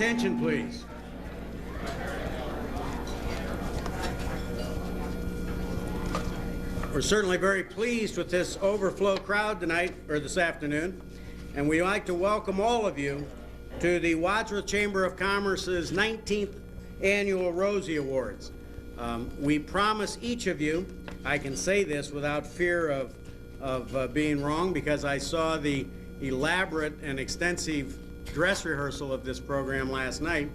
attention, please. We're certainly very pleased with this overflow crowd tonight, or this afternoon, and we'd like to welcome all of you to the Wadsworth Chamber of Commerce's 19th Annual Rosie Awards. We promise each of you, I can say this without fear of being wrong because I saw the elaborate and extensive dress rehearsal of this program last night.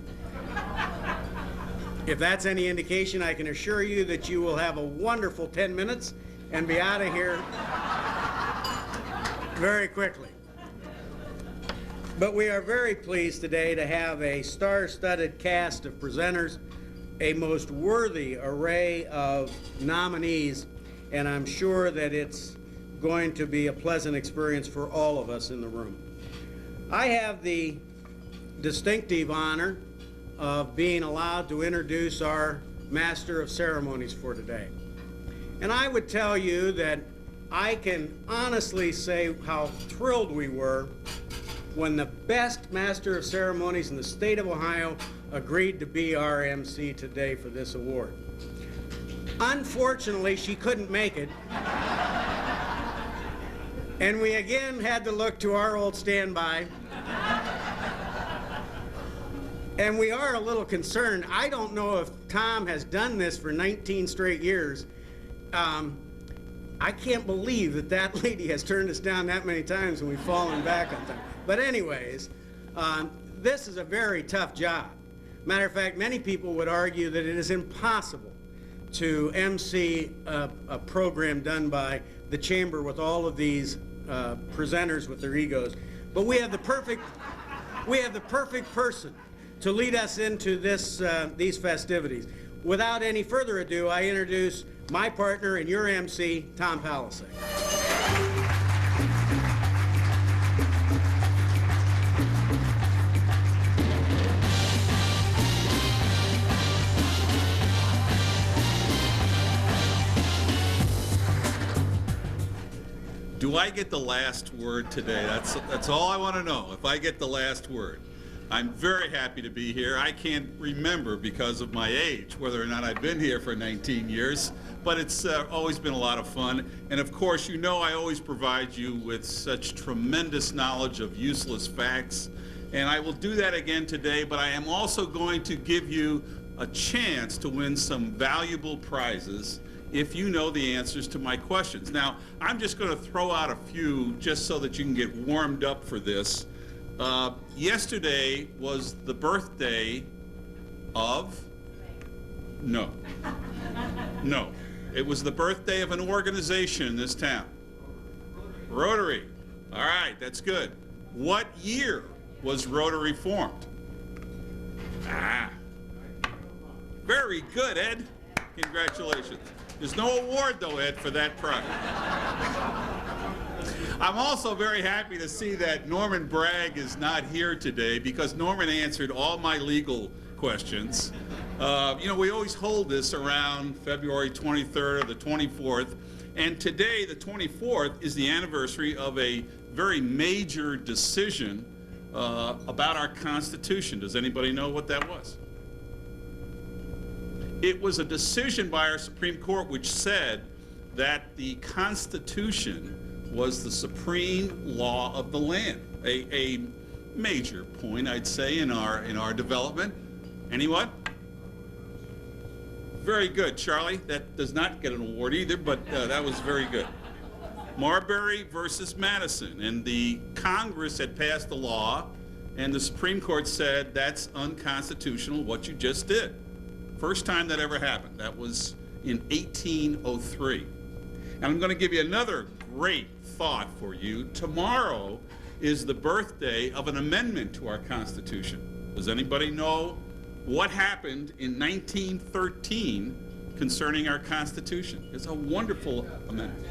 If that's any indication, I can assure you that you will have a wonderful 10 minutes and be out of here very quickly. But we are very pleased today to have a star-studded cast of presenters, a most worthy array of nominees, and I'm sure that it's going to be a pleasant experience for all of us in the room. I have the distinctive honor of being allowed to introduce our Master of Ceremonies for today. And I would tell you that I can honestly say how thrilled we were when the best Master of Ceremonies in the state of Ohio agreed to be our MC today for this award. Unfortunately, she couldn't make it. And we again had to look to our old standby. And we are a little concerned. I don't know if Tom has done this for 19 straight years. I can't believe that that lady has turned us down that many times and we've fallen back on time. But anyways, this is a very tough job. Matter of fact, many people would argue that it is impossible to MC a program done by the Chamber with all of these presenters with their egos. But we have the perfect person to lead us into this these festivities. Without any further ado, I introduce my partner and your MC, Tom Palisek. Do I get the last word today? That's all I want to know, if I get the last word. I'm very happy to be here. I can't remember because of my age whether or not I've been here for 19 years, but it's always been a lot of fun. And of course, you know I always provide you with such tremendous knowledge of useless facts. And I will do that again today, but I am also going to give you a chance to win some valuable prizes if you know the answers to my questions. Now, I'm just going to throw out a few just so that you can get warmed up for this. Yesterday was the birthday of? No. No. It was the birthday of an organization in this town. Rotary. All right, that's good. What year was Rotary formed? Ah. Very good, Ed. Congratulations. There's no award, though, Ed, for that prize. I'm also very happy to see that Norman Bragg is not here today because Norman answered all my legal questions. You know, we always hold this around February 23rd or the 24th, and today, the 24th, is the anniversary of a very major decision about our Constitution. Does anybody know what that was? It was a decision by our Supreme Court which said that the Constitution was the supreme law of the land. A major point, I'd say, in our development. Anyone? Very good, Charlie. That does not get an award either, but that was very good. Marbury versus Madison, and the Congress had passed the law, and the Supreme Court said that's unconstitutional, what you just did. First time that ever happened. That was in 1803. And I'm going to give you another great thought for you. Tomorrow is the birthday of an amendment to our Constitution. Does anybody know what happened in 1913 concerning our Constitution? It's a wonderful amendment.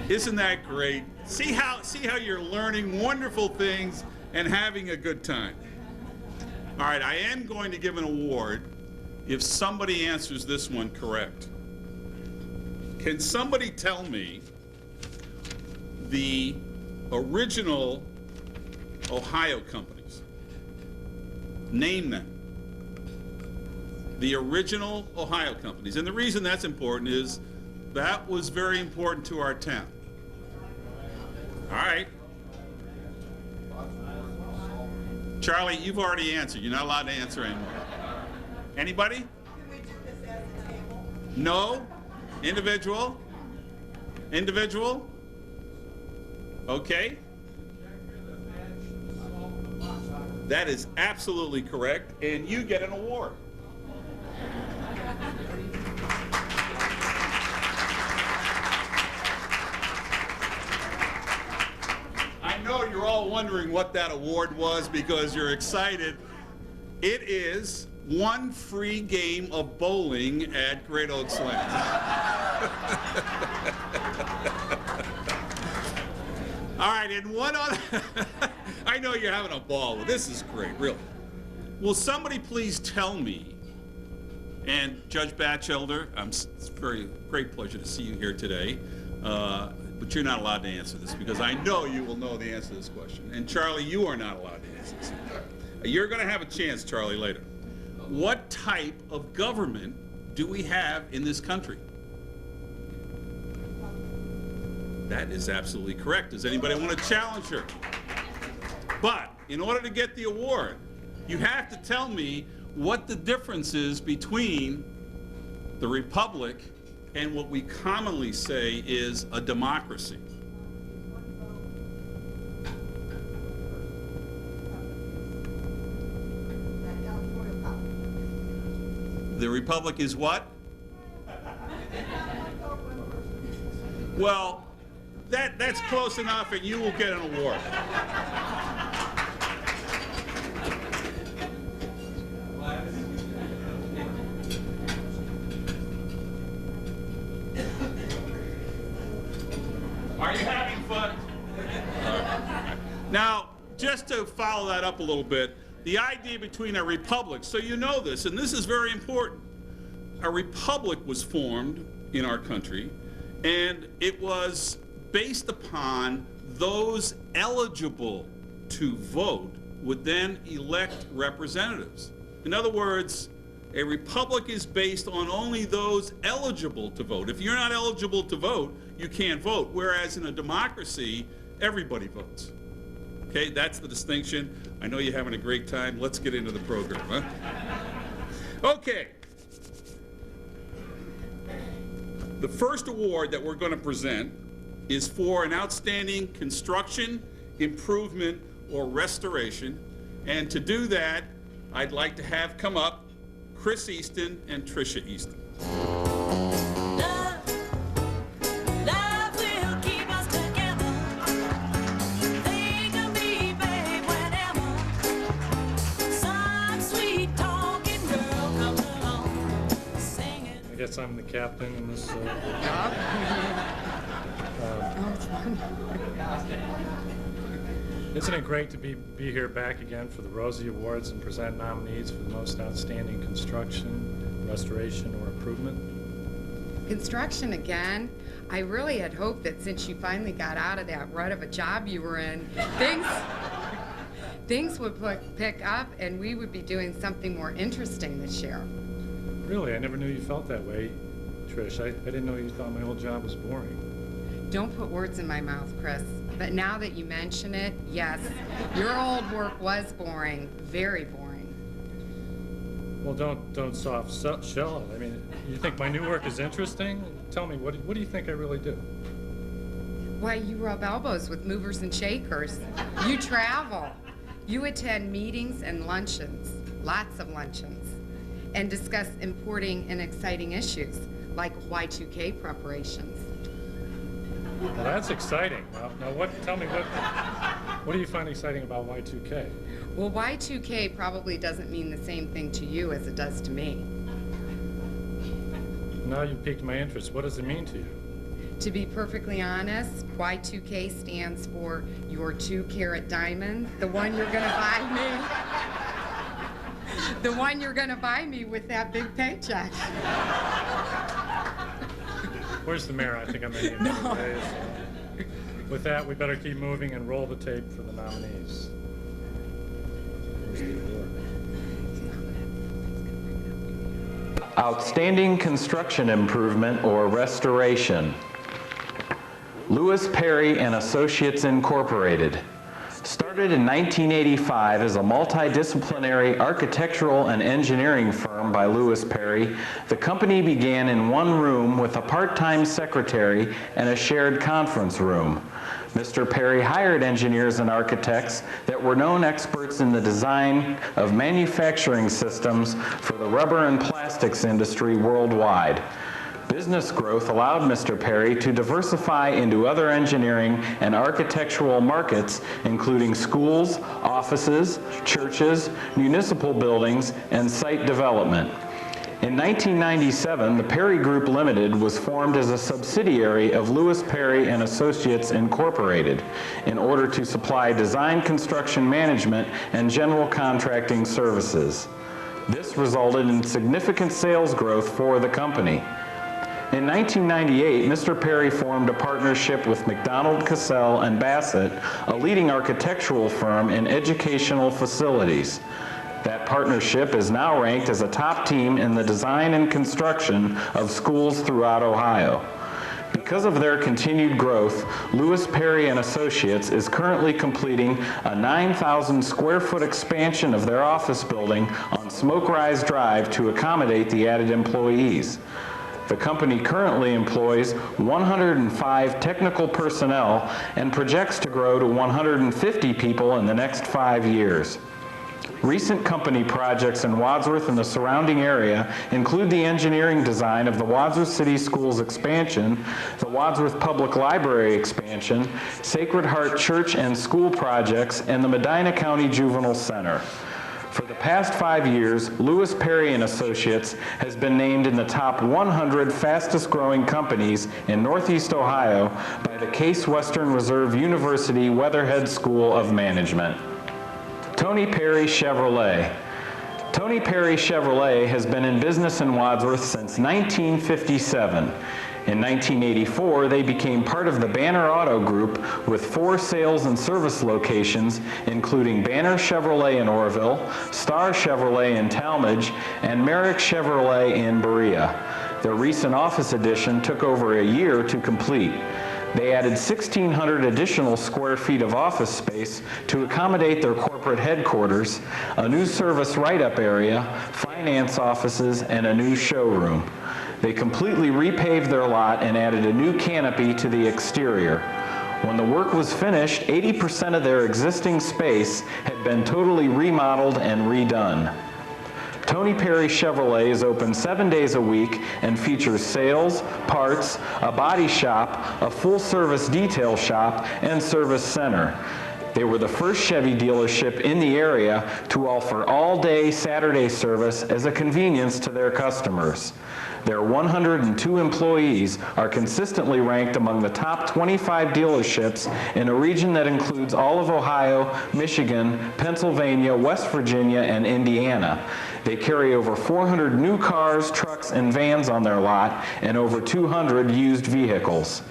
Isn't that great? See how you're learning wonderful things and having a good time. All right, I am going to give an award if somebody answers this one correct. Can somebody tell me the original Ohio companies? Name them. The original Ohio companies. And the reason that's important is that was very important to our town. All right. Charlie, you've already answered. You're not allowed to answer anymore. Anybody? Can we do this as a table? No? Individual? Individual? Okay. That is absolutely correct, and you get an award. I know you're all wondering what that award was because you're excited. It is one free game of bowling at Great Oaks Land. All right, and one other, I know you're having a ball. This is great, really. Will somebody please tell me, and Judge Batchelder, it's a very great pleasure to see you here today, but you're not allowed to answer this because I know you will know the answer to this question. And Charlie, you are not allowed to answer this. You're going to have a chance, Charlie, later. What type of government do we have in this country? That is absolutely correct. Does anybody want to challenge her? But in order to get the award, you have to tell me what the difference is between the republic and what we commonly say is a democracy. The republic is what? Well, that's close enough, and you will get an award. Are you having fun? Now, just to follow that up a little bit, the idea between a republic, so you know this, and this is very important. A republic was formed in our country, and it was based upon those eligible to vote would then elect representatives. In other words, a republic is based on only those eligible to vote. If you're not eligible to vote, you can't vote, whereas in a democracy, everybody votes. Okay, that's the distinction. I know you're having a great time. Let's get into the program, huh? Okay. The first award that we're going to present is for an outstanding construction, improvement, or restoration. And to do that, I'd like to have come up Chris Easton and Tricia Easton. I guess I'm the captain in this. Isn't it great to be here back again for the Rosie Awards and present nominees for the most outstanding construction, restoration, or improvement? Construction again? I really had hoped that since you finally got out of that rut of a job you were in, things would pick up and we would be doing something more interesting this year. Really? I never knew you felt that way, Trish. I didn't know you thought my old job was boring. Don't put words in my mouth, Chris. But now that you mention it, yes, your old work was boring, very boring. Well, don't soft shell it. I mean, you think my new work is interesting? Tell me, what do you think I really do? Why, you rub elbows with movers and shakers. You travel. You attend meetings and luncheons, lots of luncheons, and discuss important and exciting issues like Y2K preparations. Well, that's exciting. Now tell me, what do you find exciting about Y2K? Well, Y2K probably doesn't mean the same thing to you as it does to me. Now you piqued my interest. What does it mean to you? To be perfectly honest, Y2K stands for your 2-carat diamond, the one you're gonna buy me. The one you're gonna buy me with that big paycheck. Where's the mayor? I think I'm in another day. So. With that, we better keep moving and roll the tape for the nominees. Where's the award? Outstanding construction improvement or restoration. Lewis Perry and Associates Incorporated. Started in 1985 as a multidisciplinary architectural and engineering firm by Lewis Perry, the company began in one room with a part-time secretary and a shared conference room. Mr. Perry hired engineers and architects that were known experts in the design of manufacturing systems for the rubber and plastics industry worldwide. Business growth allowed Mr. Perry to diversify into other engineering and architectural markets, including schools, offices, churches, municipal buildings, and site development. In 1997, the Perry Group Limited was formed as a subsidiary of Lewis Perry and Associates Incorporated in order to supply design, construction management, and general contracting services. This resulted in significant sales growth for the company. In 1998, Mr. Perry formed a partnership with McDonald, Cassell, and Bassett, a leading architectural firm in educational facilities. That partnership is now ranked as a top team in the design and construction of schools throughout Ohio. Because of their continued growth, Lewis Perry and Associates is currently completing a 9,000 square foot expansion of their office building on Smoke Rise Drive to accommodate the added employees. The company currently employs 105 technical personnel and projects to grow to 150 people in the next 5 years. Recent company projects in Wadsworth and the surrounding area include the engineering design of the Wadsworth City Schools expansion, the Wadsworth Public Library expansion, Sacred Heart Church and School projects, and the Medina County Juvenile Center. For the past 5 years, Lewis Perry and Associates has been named in the top 100 fastest growing companies in Northeast Ohio by the Case Western Reserve University Weatherhead School of Management. Tony Perry Chevrolet. Tony Perry Chevrolet has been in business in Wadsworth since 1957. In 1984, they became part of the Banner Auto Group with 4 sales and service locations, including Banner Chevrolet in Orville, Star Chevrolet in Talmadge, and Merrick Chevrolet in Berea. Their recent office addition took over a year to complete. They added 1,600 additional square feet of office space to accommodate their corporate headquarters, a new service write-up area, finance offices, and a new showroom. They completely repaved their lot and added a new canopy to the exterior. When the work was finished, 80% of their existing space had been totally remodeled and redone. Tony Perry Chevrolet is open 7 days a week and features sales, parts, a body shop, a full-service detail shop, and service center. They were the first Chevy dealership in the area to offer all-day Saturday service as a convenience to their customers. Their 102 employees are consistently ranked among the top 25 dealerships in a region that includes all of Ohio, Michigan, Pennsylvania, West Virginia, and Indiana. They carry over 400 new cars, trucks, and vans on their lot and over 200 used vehicles.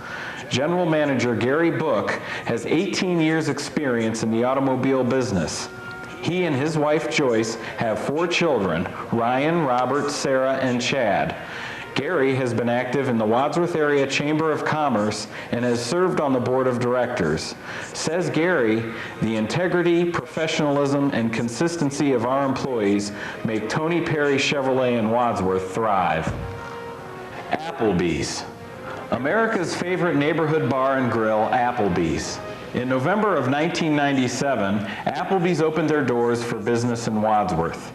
General Manager Gary Book has 18 years experience in the automobile business. He and his wife Joyce have 4 children, Ryan, Robert, Sarah, and Chad. Gary has been active in the Wadsworth Area Chamber of Commerce and has served on the board of directors. Says Gary, the integrity, professionalism, and consistency of our employees make Tony Perry Chevrolet in Wadsworth thrive. Applebee's. America's favorite neighborhood bar and grill, Applebee's. In November of 1997, Applebee's opened their doors for business in Wadsworth.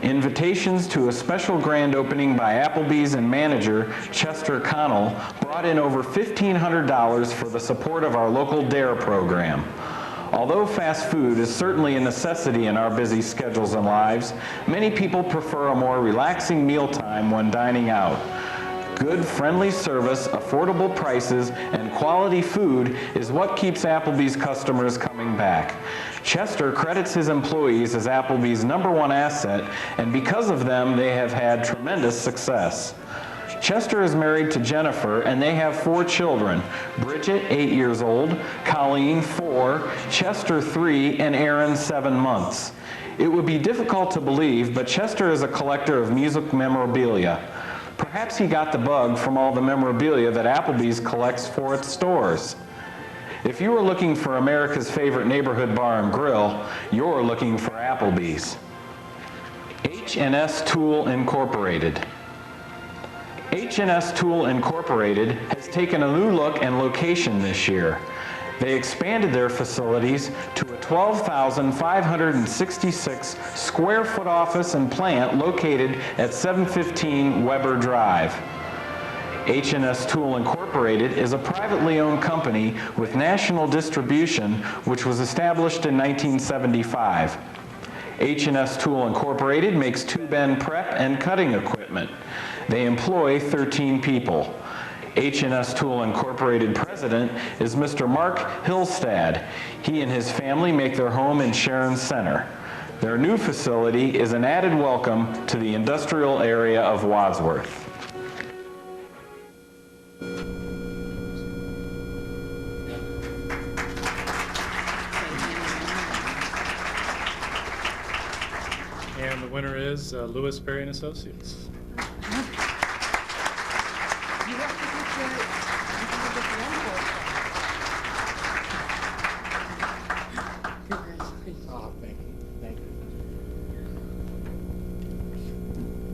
Invitations to a special grand opening by Applebee's and manager Chester Connell brought in over $1,500 for the support of our local DARE program. Although fast food is certainly a necessity in our busy schedules and lives, many people prefer a more relaxing mealtime when dining out. Good, friendly service, affordable prices, and quality food is what keeps Applebee's customers coming back. Chester credits his employees as Applebee's #1 asset, and because of them, they have had tremendous success. Chester is married to Jennifer, and they have 4 children, Bridget, 8 years old, Colleen, 4, Chester, 3, and Aaron, 7 months. It would be difficult to believe, but Chester is a collector of music memorabilia. Perhaps he got the bug from all the memorabilia that Applebee's collects for its stores. If you are looking for America's favorite neighborhood bar and grill, you're looking for Applebee's. H&S Tool Incorporated. H&S Tool Incorporated has taken a new look and location this year. They expanded their facilities to a 12,566 square foot office and plant located at 715 Weber Drive. H&S Tool Incorporated is a privately owned company with national distribution, which was established in 1975. H&S Tool Incorporated makes tube end prep and cutting equipment. They employ 13 people. H&S Tool Incorporated president is Mr. Mark Hillstad. He and his family make their home in Sharon Center. Their new facility is an added welcome to the industrial area of Wadsworth. And the winner is Lewis Perry and Associates. Oh, thank you. Thank you.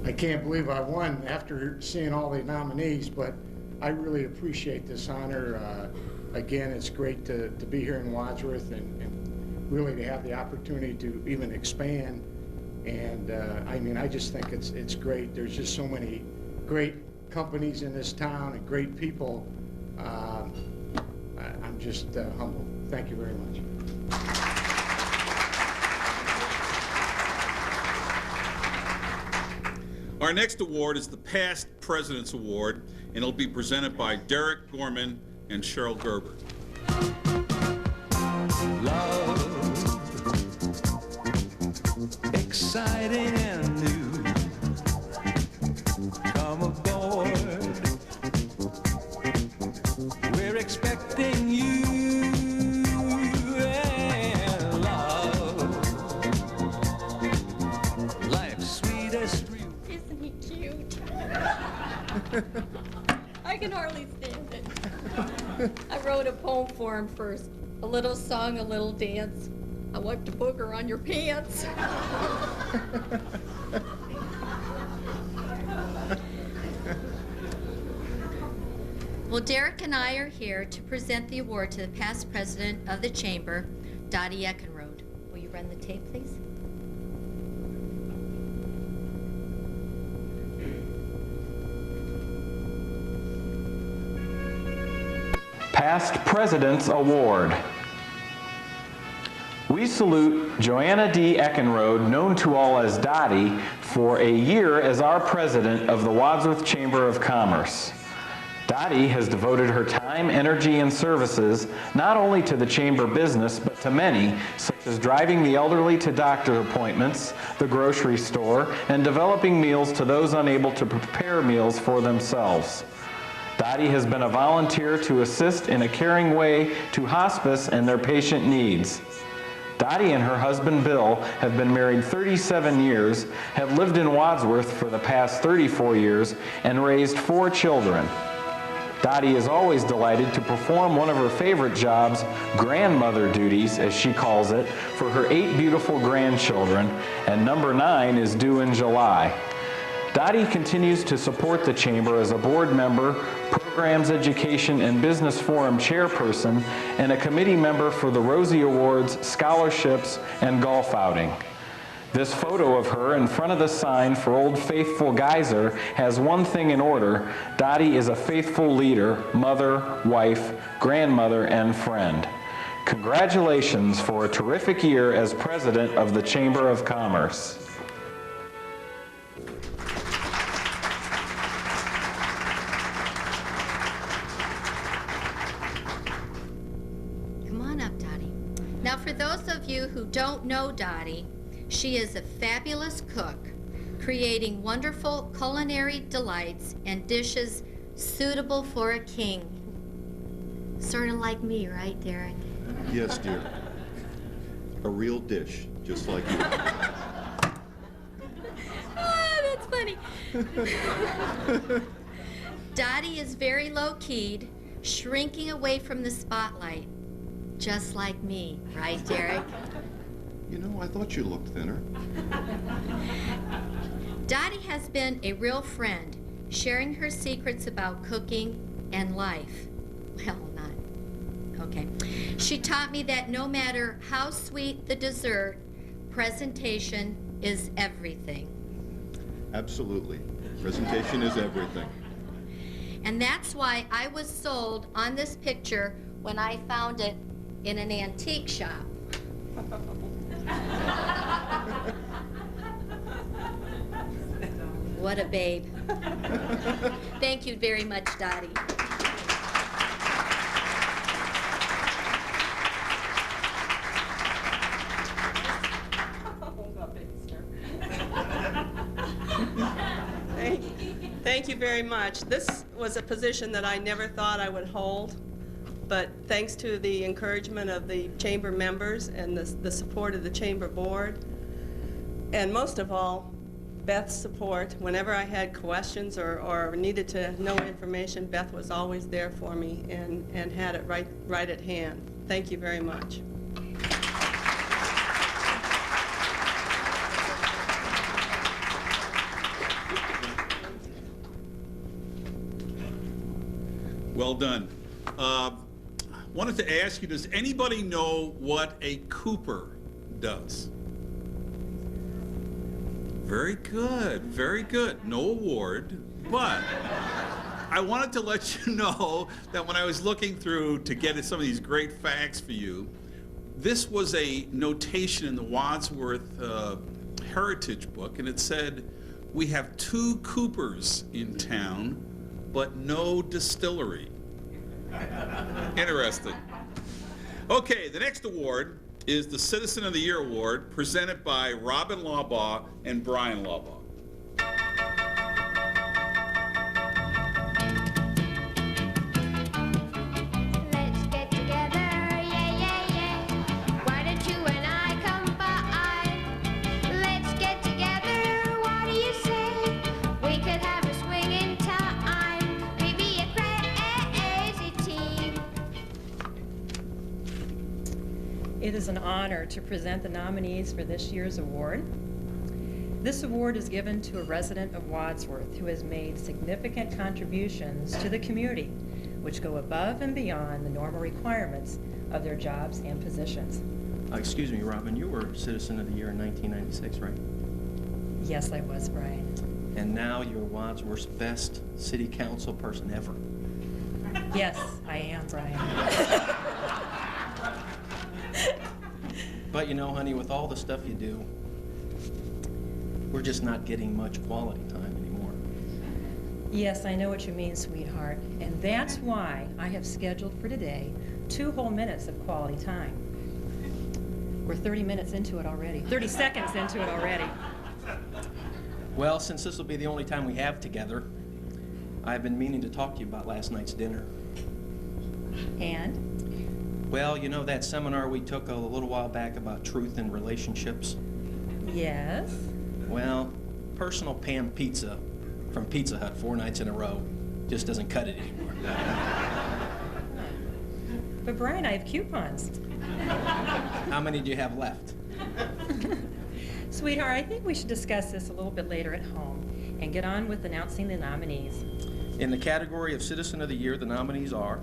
I can't believe I won after seeing all the nominees, but I really appreciate this honor. Again, it's great to be here in Wadsworth and really to have the opportunity to even expand. And I mean, I just think it's great. There's just so many great companies in this town and great people. I'm just humbled. Thank you very much. Our next award is the Past President's Award, and it'll be presented by Derek Gorman and Cheryl Gerber. Love, exciting and new. Come aboard, we're expecting you. And love, life's sweetest. Isn't he cute? I can hardly stand it. I wrote a poem for him first. A little song, a little dance. I wiped a booger on your pants. Well, Derek and I are here to present the award to the past president of the Chamber, Dottie Eckenrode. Will you run the tape, please? Past President's Award. We salute Joanna D. Eckenrode, known to all as Dottie, for a year as our president of the Wadsworth Chamber of Commerce. Dottie has devoted her time, energy, and services not only to the chamber business, but to many, such as driving the elderly to doctor appointments, the grocery store, and developing meals to those unable to prepare meals for themselves. Dottie has been a volunteer to assist in a caring way to hospice and their patient needs. Dottie and her husband Bill have been married 37 years, have lived in Wadsworth for the past 34 years, and raised 4 children. Dottie is always delighted to perform one of her favorite jobs, grandmother duties, as she calls it, for her 8 beautiful grandchildren, and number 9 is due in July. Dottie continues to support the Chamber as a board member, Programs, Education, and Business Forum chairperson, and a committee member for the Rosie Awards, scholarships, and golf outing. This photo of her in front of the sign for Old Faithful Geyser has one thing in order: Dottie is a faithful leader, mother, wife, grandmother, and friend. Congratulations for a terrific year as president of the Chamber of Commerce. Come on up, Dottie. Now, for those of you who don't know Dottie, she is a fabulous cook, creating wonderful culinary delights and dishes suitable for a king. Sort of like me, right, Derek? Yes, dear. A real dish, just like you. Dottie is very low-keyed, shrinking away from the spotlight, just like me, right, Derek? You know, I thought you looked thinner. Dottie has been a real friend, sharing her secrets about cooking and life. Well, not. Okay. She taught me that no matter how sweet the dessert, presentation is everything. Absolutely. Presentation is everything. And that's why I was sold on this picture when I found it in an antique shop. What a babe. Thank you very much, Dottie. Thank you very much. This was a position that I never thought I would hold, but thanks to the encouragement of the chamber members and the support of the chamber board, and most of all, Beth's support. Whenever I had questions or needed to know information, Beth was always there for me and had it right at hand. Thank you very much. Well done. Wanted to ask you, does anybody know what a Cooper does? Very good, very good. No award, but I wanted to let you know that when I was looking through to get some of these great facts for you, this was a notation in the Wadsworth Heritage book, and it said, "We have 2 Coopers in town, but no distillery." Interesting. Okay, the next award is the Citizen of the Year Award, presented by Robin Lawbaugh and Brian Lawbaugh. Let's get together, yeah, yeah, yeah. Why don't you and I come by? Let's get together, what do you say? We could have a swinging time. We'd be a crazy team. It is an honor to present the nominees for this year's award. This award is given to a resident of Wadsworth who has made significant contributions to the community, which go above and beyond the normal requirements of their jobs and positions. Excuse me, Robin, you were Citizen of the Year in 1996, right? Yes, I was, Brian. And now you're Wadsworth's best city council person ever. Yes, I am, Brian. But you know, honey, with all the stuff you do, we're just not getting much quality time anymore. Yes, I know what you mean, sweetheart. And that's why I have scheduled for today 2 whole minutes of quality time. We're 30 minutes into it already. 30 seconds into it already. Well, since this will be the only time we have together, I've been meaning to talk to you about last night's dinner. And? Well, you know that seminar we took a little while back about truth in relationships? Yes? Well, personal pan pizza from Pizza Hut 4 nights in a row just doesn't cut it anymore. But Brian, I have coupons. How many do you have left? Sweetheart, I think we should discuss this a little bit later at home and get on with announcing the nominees. In the category of Citizen of the Year, the nominees are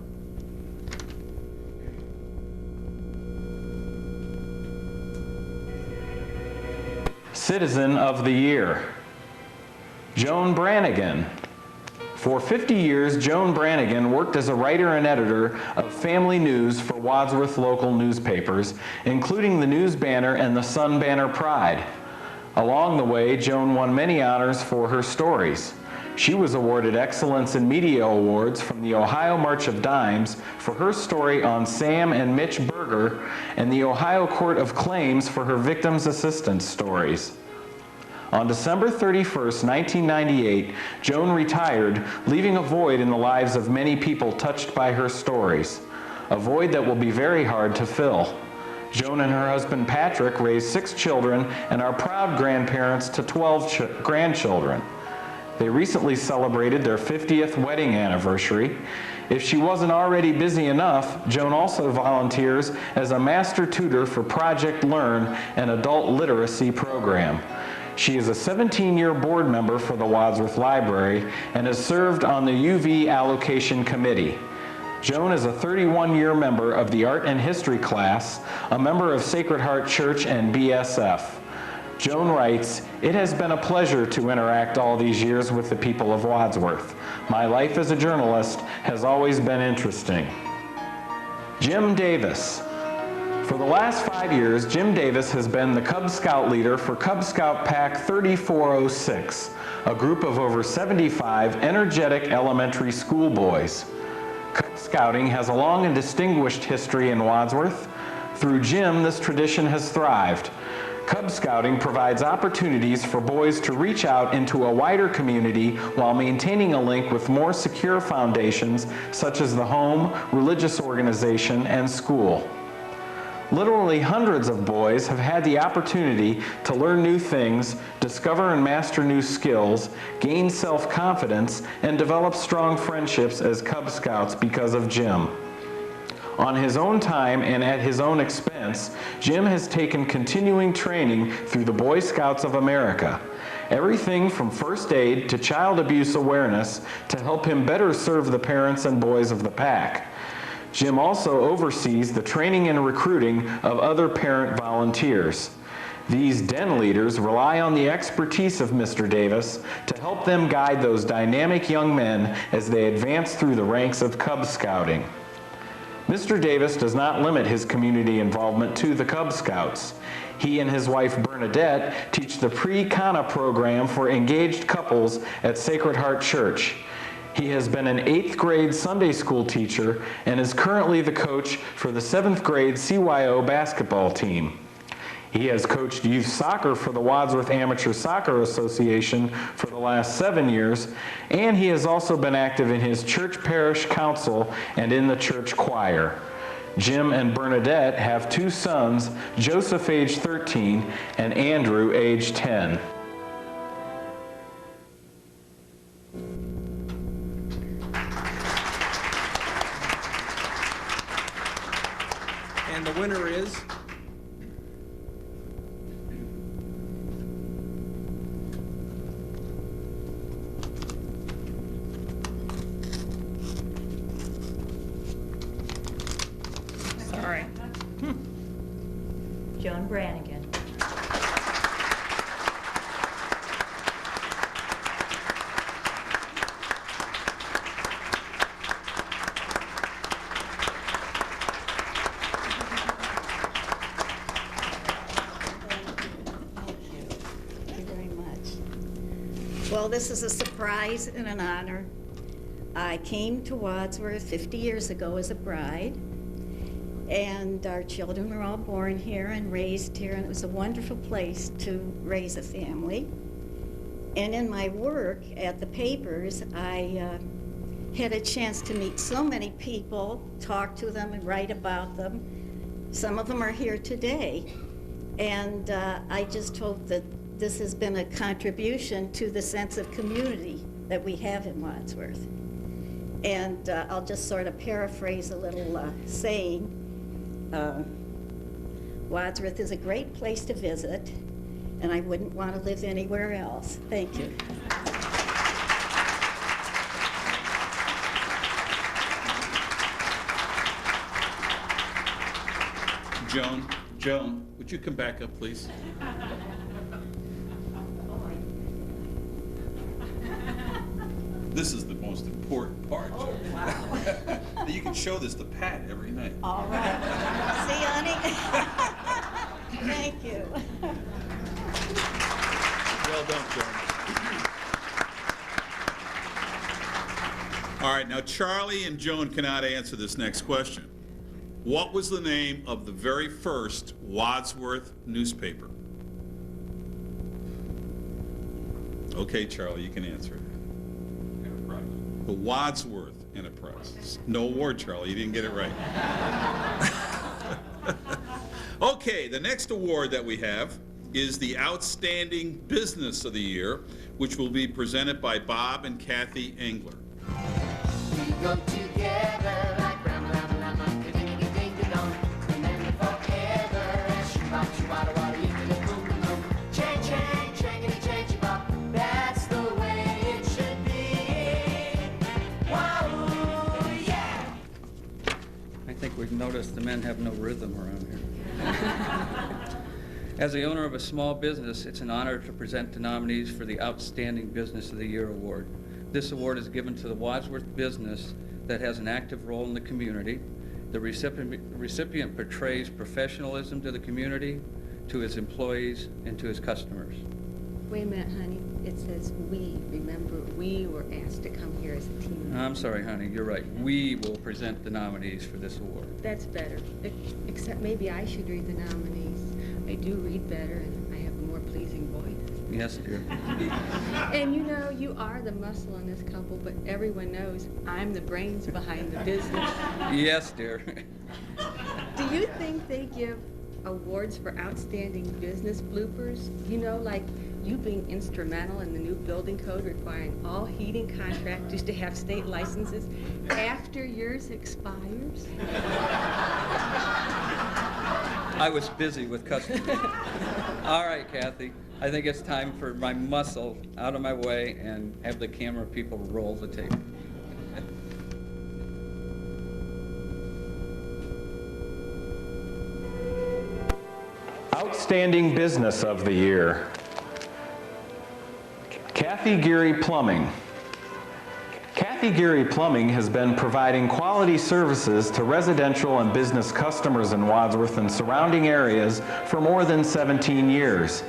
Citizen of the Year, Joan Brannigan. For 50 years, Joan Brannigan worked as a writer and editor of family news for Wadsworth local newspapers, including the News Banner and the Sun Banner Pride. Along the way, Joan won many honors for her stories. She was awarded Excellence in Media Awards from the Ohio March of Dimes for her story on Sam and Mitch Berger, and the Ohio Court of Claims for her victims' assistance stories. On December 31st, 1998, Joan retired, leaving a void in the lives of many people touched by her stories, a void that will be very hard to fill. Joan and her husband Patrick raised 6 children and are proud grandparents to 12 grandchildren. They recently celebrated their 50th wedding anniversary. If she wasn't already busy enough, Joan also volunteers as a master tutor for Project Learn, an adult literacy program. She is a 17-year board member for the Wadsworth Library and has served on the UV Allocation Committee. Joan is a 31-year member of the Art and History class, a member of Sacred Heart Church and BSF. Joan writes, "It has been a pleasure to interact all these years with the people of Wadsworth. My life as a journalist has always been interesting." Jim Davis. For the last 5 years, Jim Davis has been the Cub Scout leader for Cub Scout Pack 3406, a group of over 75 energetic elementary school boys. Cub Scouting has a long and distinguished history in Wadsworth. Through Jim, this tradition has thrived. Cub Scouting provides opportunities for boys to reach out into a wider community while maintaining a link with more secure foundations such as the home, religious organization, and school. Literally hundreds of boys have had the opportunity to learn new things, discover and master new skills, gain self-confidence, and develop strong friendships as Cub Scouts because of Jim. On his own time and at his own expense, Jim has taken continuing training through the Boy Scouts of America. Everything from first aid to child abuse awareness to help him better serve the parents and boys of the pack. Jim also oversees the training and recruiting of other parent volunteers. These den leaders rely on the expertise of Mr. Davis to help them guide those dynamic young men as they advance through the ranks of Cub Scouting. Mr. Davis does not limit his community involvement to the Cub Scouts. He and his wife Bernadette teach the pre-Kana program for engaged couples at Sacred Heart Church. He has been an 8th grade Sunday school teacher and is currently the coach for the 7th grade CYO basketball team. He has coached youth soccer for the Wadsworth Amateur Soccer Association for the last 7 years, and he has also been active in his church parish council and in the church choir. Jim and Bernadette have 2 sons, Joseph age 13 and Andrew age 10. And the winner is Sorry. Joan Brannigan. Well, this is a surprise and an honor. I came to Wadsworth 50 years ago as a bride, and our children were all born here and raised here, and it was a wonderful place to raise a family. And in my work at the papers, I had a chance to meet so many people, talk to them and write about them. Some of them are here today, and I just hope that this has been a contribution to the sense of community that we have in Wadsworth. And I'll just sort of paraphrase a little saying. Wadsworth is a great place to visit, and I wouldn't want to live anywhere else. Thank you. Joan, would you come back up, please? This is the most important part, Joan. Oh, wow. You can show this to Pat every night. All right. See, honey? Thank you. Well done, Joan. All right, now Charlie and Joan cannot answer this next question. What was the name of the very first Wadsworth newspaper? Okay, Charlie, you can answer it. The Wadsworth Enterprise. No award, Charlie. You didn't get it right. Okay, the next award that we have is the Outstanding Business of the Year, which will be presented by Bob and Kathy Engler. We go together like ram-a-lam-a-lam-a, ka-ding-a-ding-a-dong, and then forever, as shoo-bop, shoo-wada, wada, yippee-da-boom-boom, chang, chang, changity-changey-bop, that's the way it should be. Wow, yeah! I think we've noticed the men have no rhythm around here. As the owner of a small business, it's an honor to present the nominees for the Outstanding Business of the Year award. This award is given to the Wadsworth business that has an active role in the community. The recipient portrays professionalism to the community, to his employees, and to his customers. Wait a minute, honey. It says we. Remember, we were asked to come here as a team. I'm sorry, honey, you're right. We will present the nominees for this award. That's better. Except maybe I should read the nominees. I do read better, and I have a more pleasing voice. Yes, dear. And you know, you are the muscle in this couple, but everyone knows I'm the brains behind the business. Yes, dear. Do you think they give awards for outstanding business bloopers? You know, like you being instrumental in the new building code requiring all heating contractors to have state licenses after yours expires? I was busy with customers. All right, Kathy. I think it's time for my muscle out of my way and have the camera people roll the tape. Outstanding Business of the Year. Kathy Geary Plumbing. Kathy Geary Plumbing has been providing quality services to residential and business customers in Wadsworth and surrounding areas for more than 17 years.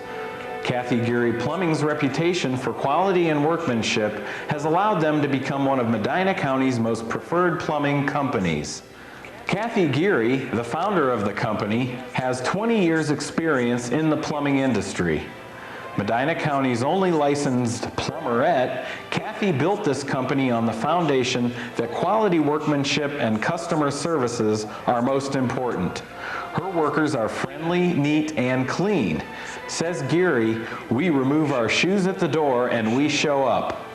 Kathy Geary Plumbing's reputation for quality and workmanship has allowed them to become one of Medina County's most preferred plumbing companies. Kathy Geary, the founder of the company, has 20 years experience in the plumbing industry. Medina County's only licensed plumberette, Kathy built this company on the foundation that quality workmanship and customer services are most important. Her workers are friendly, neat, and clean. Says Geary, we remove our shoes at the door and we show up.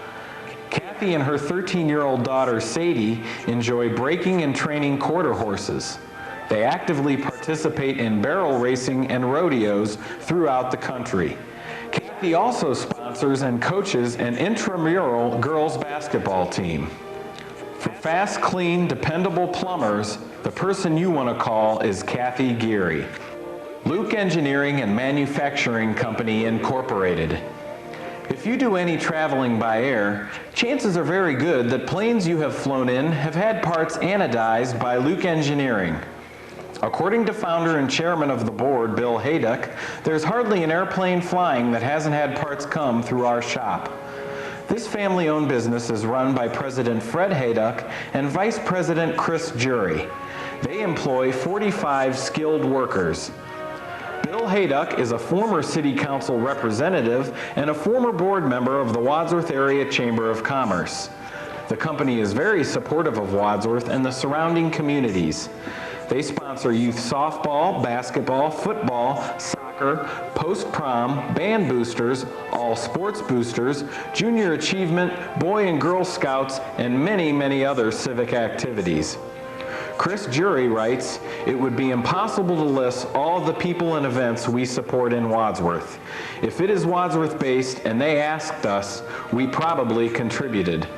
Kathy and her 13-year-old daughter, Sadie, enjoy breaking and training quarter horses. They actively participate in barrel racing and rodeos throughout the country. Kathy also sponsors and coaches an intramural girls basketball team. For fast, clean, dependable plumbers, the person you want to call is Kathy Geary. Luke Engineering and Manufacturing Company, Incorporated. If you do any traveling by air, chances are very good that planes you have flown in have had parts anodized by Luke Engineering. According to founder and chairman of the board, Bill Hayduck, there's hardly an airplane flying that hasn't had parts come through our shop. This family-owned business is run by President Fred Hayduck and Vice President Chris Jury. They employ 45 skilled workers. Bill Hayduck is a former city council representative and a former board member of the Wadsworth Area Chamber of Commerce. The company is very supportive of Wadsworth and the surrounding communities. They sponsor youth softball, basketball, football, soccer, post-prom, band boosters, all sports boosters, junior achievement, Boy and Girl Scouts, and many, many other civic activities. Chris Jury writes, it would be impossible to list all the people and events we support in Wadsworth. If it is Wadsworth-based and they asked us, we probably contributed.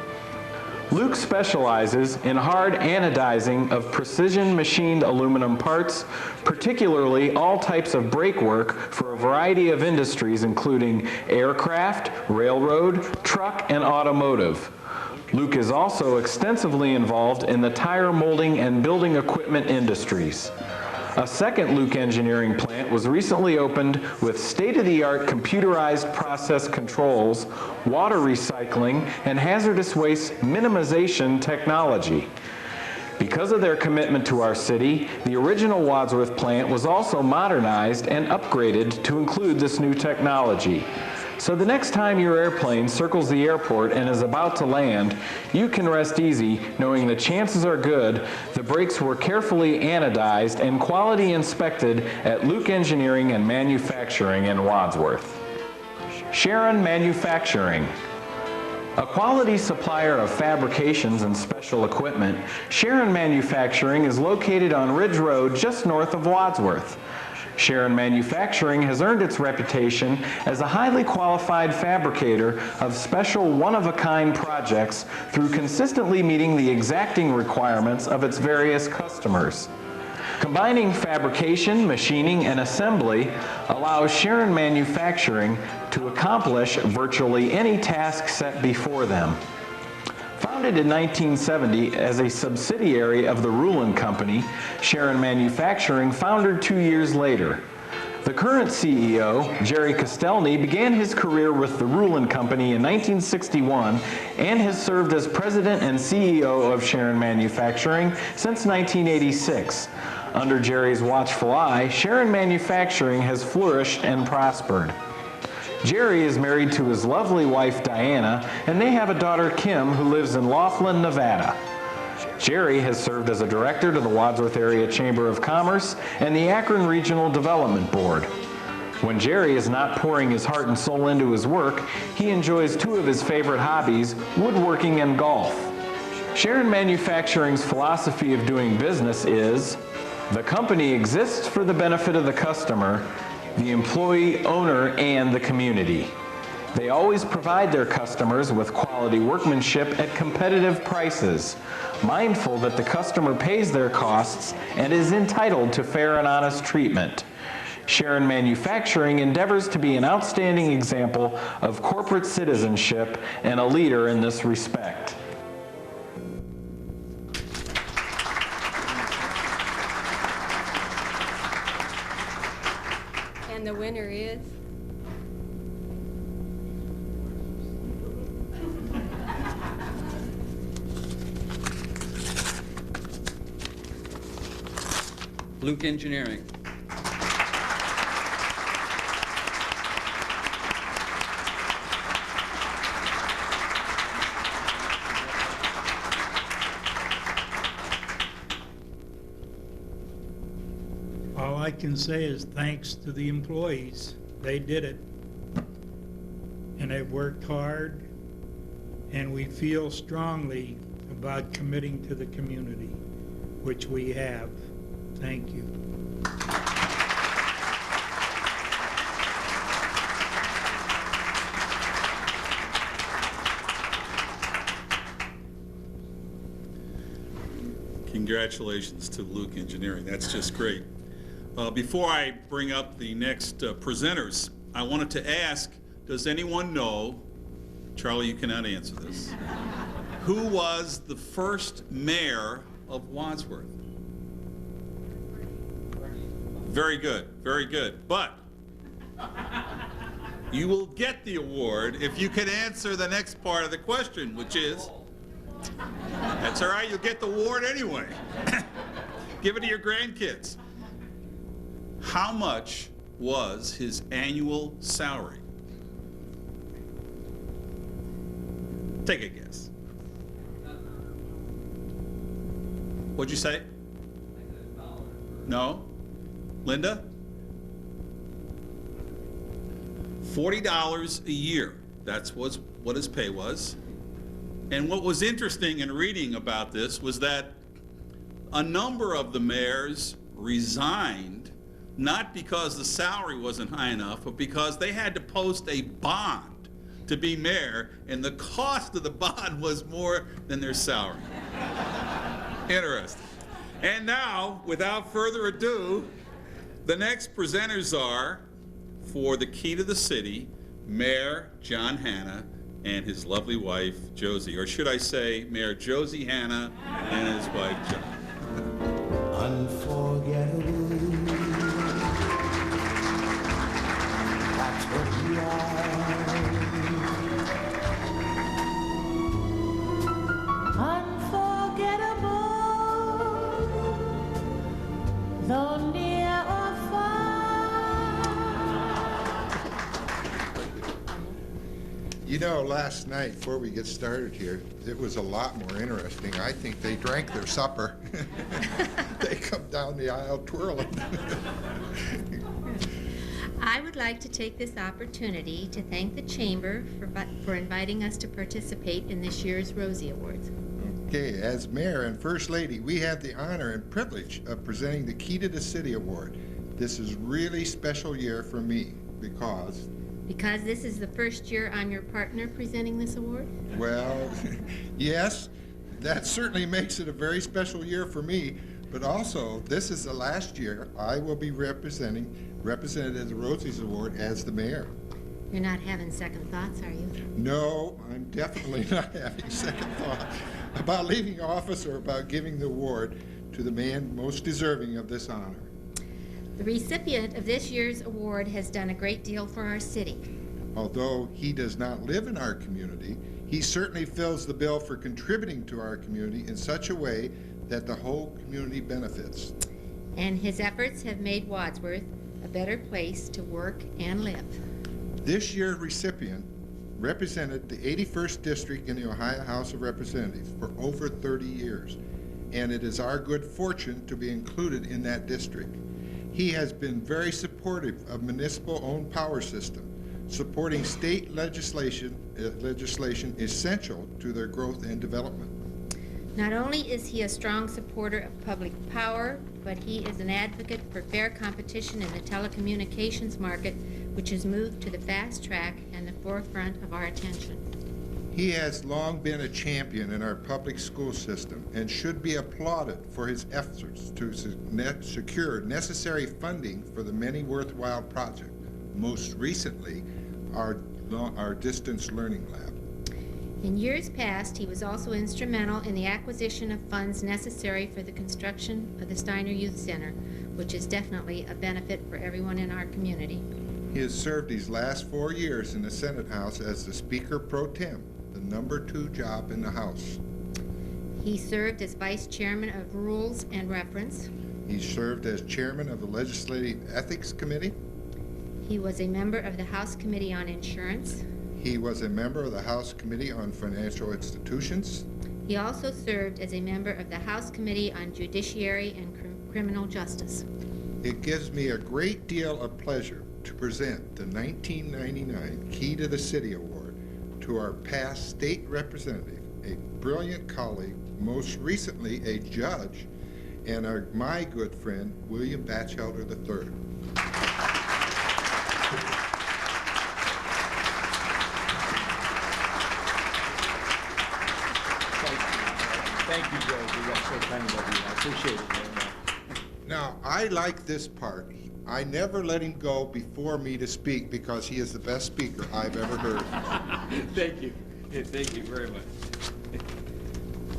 Luke specializes in hard anodizing of precision machined aluminum parts, particularly all types of brake work for a variety of industries including aircraft, railroad, truck, and automotive. Luke is also extensively involved in the tire molding and building equipment industries. A second Luke Engineering plant was recently opened with state-of-the-art computerized process controls, water recycling, and hazardous waste minimization technology. Because of their commitment to our city, the original Wadsworth plant was also modernized and upgraded to include this new technology. So the next time your airplane circles the airport and is about to land, you can rest easy knowing the chances are good the brakes were carefully anodized and quality inspected at Luke Engineering and Manufacturing in Wadsworth. Sharon Manufacturing. A quality supplier of fabrications and special equipment, Sharon Manufacturing is located on Ridge Road just north of Wadsworth. Sharon Manufacturing has earned its reputation as a highly qualified fabricator of special one-of-a-kind projects through consistently meeting the exacting requirements of its various customers. Combining fabrication, machining, and assembly allows Sharon Manufacturing to accomplish virtually any task set before them. Founded in 1970 as a subsidiary of the Rulin Company, Sharon Manufacturing foundered 2 years later. The current CEO, Jerry Castelny, began his career with the Rulin Company in 1961 and has served as president and CEO of Sharon Manufacturing since 1986. Under Jerry's watchful eye, Sharon Manufacturing has flourished and prospered. Jerry is married to his lovely wife Diana, and they have a daughter Kim who lives in Laughlin, Nevada. Jerry has served as a director to the Wadsworth Area Chamber of Commerce and the Akron Regional Development Board. When Jerry is not pouring his heart and soul into his work, he enjoys two of his favorite hobbies, woodworking and golf. Sharon Manufacturing's philosophy of doing business is, the company exists for the benefit of the customer, the employee, owner, and the community. They always provide their customers with quality workmanship at competitive prices, mindful that the customer pays their costs and is entitled to fair and honest treatment. Sharon Manufacturing endeavors to be an outstanding example of corporate citizenship and a leader in this respect. And the winner is? Luke Engineering. All I can say is thanks to the employees. They did it. And they worked hard, and we feel strongly about committing to the community, which we have. Thank you. Congratulations to Luke Engineering. That's just great. Before I bring up the next presenters, I wanted to ask, does anyone know, Charlie, you cannot answer this, who was the first mayor of Wadsworth? Very good, very good. But you will get the award if you can answer the next part of the question, which is, that's all right, you'll get the award anyway. Give it to your grandkids. How much was his annual salary? Take a guess. What'd you say? No? Linda? $40 a year. That's what his pay was. And what was interesting in reading about this was that a number of the mayors resigned, not because the salary wasn't high enough, but because they had to post a bond to be mayor, and the cost of the bond was more than their salary. Interesting. And now, without further ado, the next presenters are, for the key to the city, Mayor John Hanna and his lovely wife, Josie. Or should I say, Mayor Josie Hanna and his wife, John. Unforgettable. That's what we though near or far. know, last night, before we get started here, it was a lot more interesting. I think they drank their supper. They come down the aisle twirling. I would like to take this opportunity to thank the Chamber for inviting us to participate in this year's Rosie Awards. Okay, as Mayor and First Lady, we have the honor and privilege of presenting the Key to the City Award. This is really special year for me because... Because this is the first year I'm your partner presenting this award? Well, yes, that certainly makes it a very special year for me, but also this is the last year I will be represented at the Rosie's Award as the mayor. You're not having second thoughts, are you? No, I'm definitely not having second thought about leaving office or about giving the award to the man most deserving of this honor. The recipient of this year's award has done a great deal for our city. Although he does not live in our community, he certainly fills the bill for contributing to our community in such a way that the whole community benefits. And his efforts have made Wadsworth a better place to work and live. This year's recipient represented the 81st District in the Ohio House of Representatives for over 30 years, and it is our good fortune to be included in that district. He has been very supportive of municipal-owned power system, supporting state legislation essential to their growth and development. Not only is he a strong supporter of public power, but he is an advocate for fair competition in the telecommunications market, which has moved to the fast track and the forefront of our attention. He has long been a champion in our public school system and should be applauded for his efforts to secure necessary funding for the many worthwhile projects, most recently our distance learning lab. In years past, he was also instrumental in the acquisition of funds necessary for the construction of the Steiner Youth Center, which is definitely a benefit for everyone in our community. He has served these last 4 years in the Senate House as the Speaker Pro Tem, the #2 job in the House. He served as Vice Chairman of Rules and Reference. He served as Chairman of the Legislative Ethics Committee. He was a member of the House Committee on Insurance. He was a member of the House Committee on Financial Institutions. He also served as a member of the House Committee on Judiciary and Criminal Justice. It gives me a great deal of pleasure to present the 1999 Key to the City Award to our past state representative, a brilliant colleague, most recently a judge, and my good friend, William Batchelder III. Thank you, Joe. That's so kind of you. I appreciate it very much. Now, I like this part. I never let him go before me to speak because he is the best speaker I've ever heard. Thank you. Thank you very much.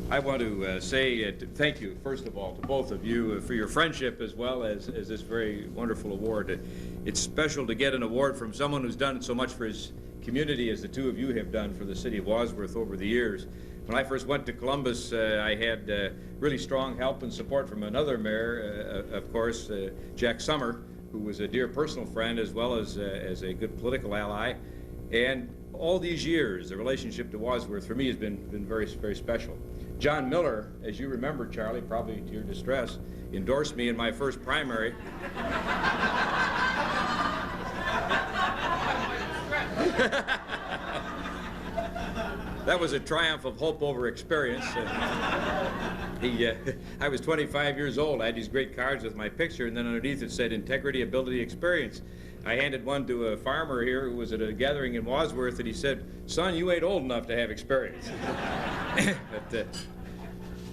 I want to say thank you, first of all, to both of you for your friendship as well as this very wonderful award. It's special to get an award from someone who's done so much for his community as the two of you have done for the city of Wadsworth over the years. When I first went to Columbus, I had really strong help and support from another mayor, of course, Jack Summer, who was a dear personal friend as well as a good political ally. And all these years, the relationship to Wadsworth for me has been very, very special. John Miller, as you remember, Charlie, probably to your distress, endorsed me in my first primary. That was a triumph of hope over experience. I was 25 years old. I had these great cards with my picture, and then underneath it said integrity, ability, experience. I handed one to a farmer here who was at a gathering in Wadsworth, and he said, "Son, you ain't old enough to have experience."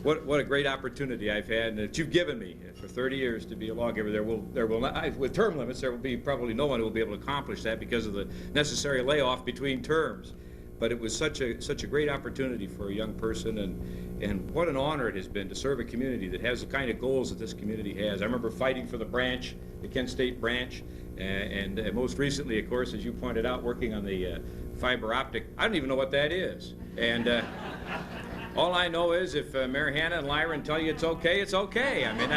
But what a great opportunity I've had, and that you've given me for 30 years to be a lawgiver. There will not, with term limits, there will be probably no one who will be able to accomplish that because of the necessary layoff between terms. But it was such a great opportunity for a young person, and what an honor it has been to serve a community that has the kind of goals that this community has. I remember fighting for the branch, the Kent State branch, and most recently, of course, as you pointed out, working on the fiber optic. I don't even know what that is. And all I know is if Mayor Hanna and Lyron tell you it's okay, it's okay. I mean,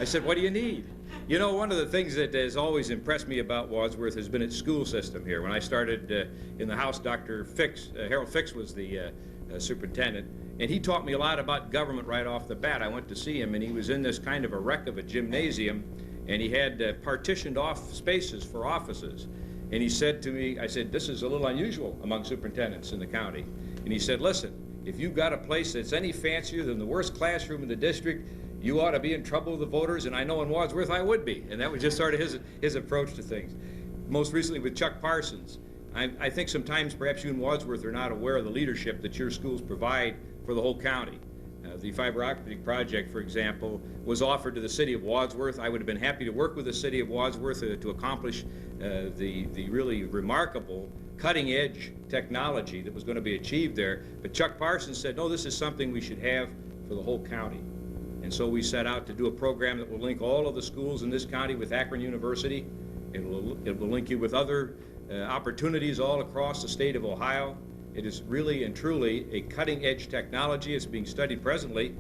I said, what do you need? You know, one of the things that has always impressed me about Wadsworth has been its school system here. When I started in the house, Dr. Fix, Harold Fix was the superintendent, and he taught me a lot about government right off the bat. I went to see him, and he was in this kind of a wreck of a gymnasium, and he had partitioned off spaces for offices. And he said to me, I said, this is a little unusual among superintendents in the county. And he said, listen, if you've got a place that's any fancier than the worst classroom in the district, you ought to be in trouble with the voters, and I know in Wadsworth I would be. And that was just sort of his approach to things. Most recently with Chuck Parsons. I think sometimes perhaps you in Wadsworth are not aware of the leadership that your schools provide for the whole county. The fiber optic project, for example, was offered to the city of Wadsworth. I would have been happy to work with the city of Wadsworth to accomplish the really remarkable cutting-edge technology that was going to be achieved there. But Chuck Parsons said, no, this is something we should have for the whole county. And so we set out to do a program that will link all of the schools in this county with Akron University. It will link you with other opportunities all across the state of Ohio. It is really and truly a cutting-edge technology. It's being studied presently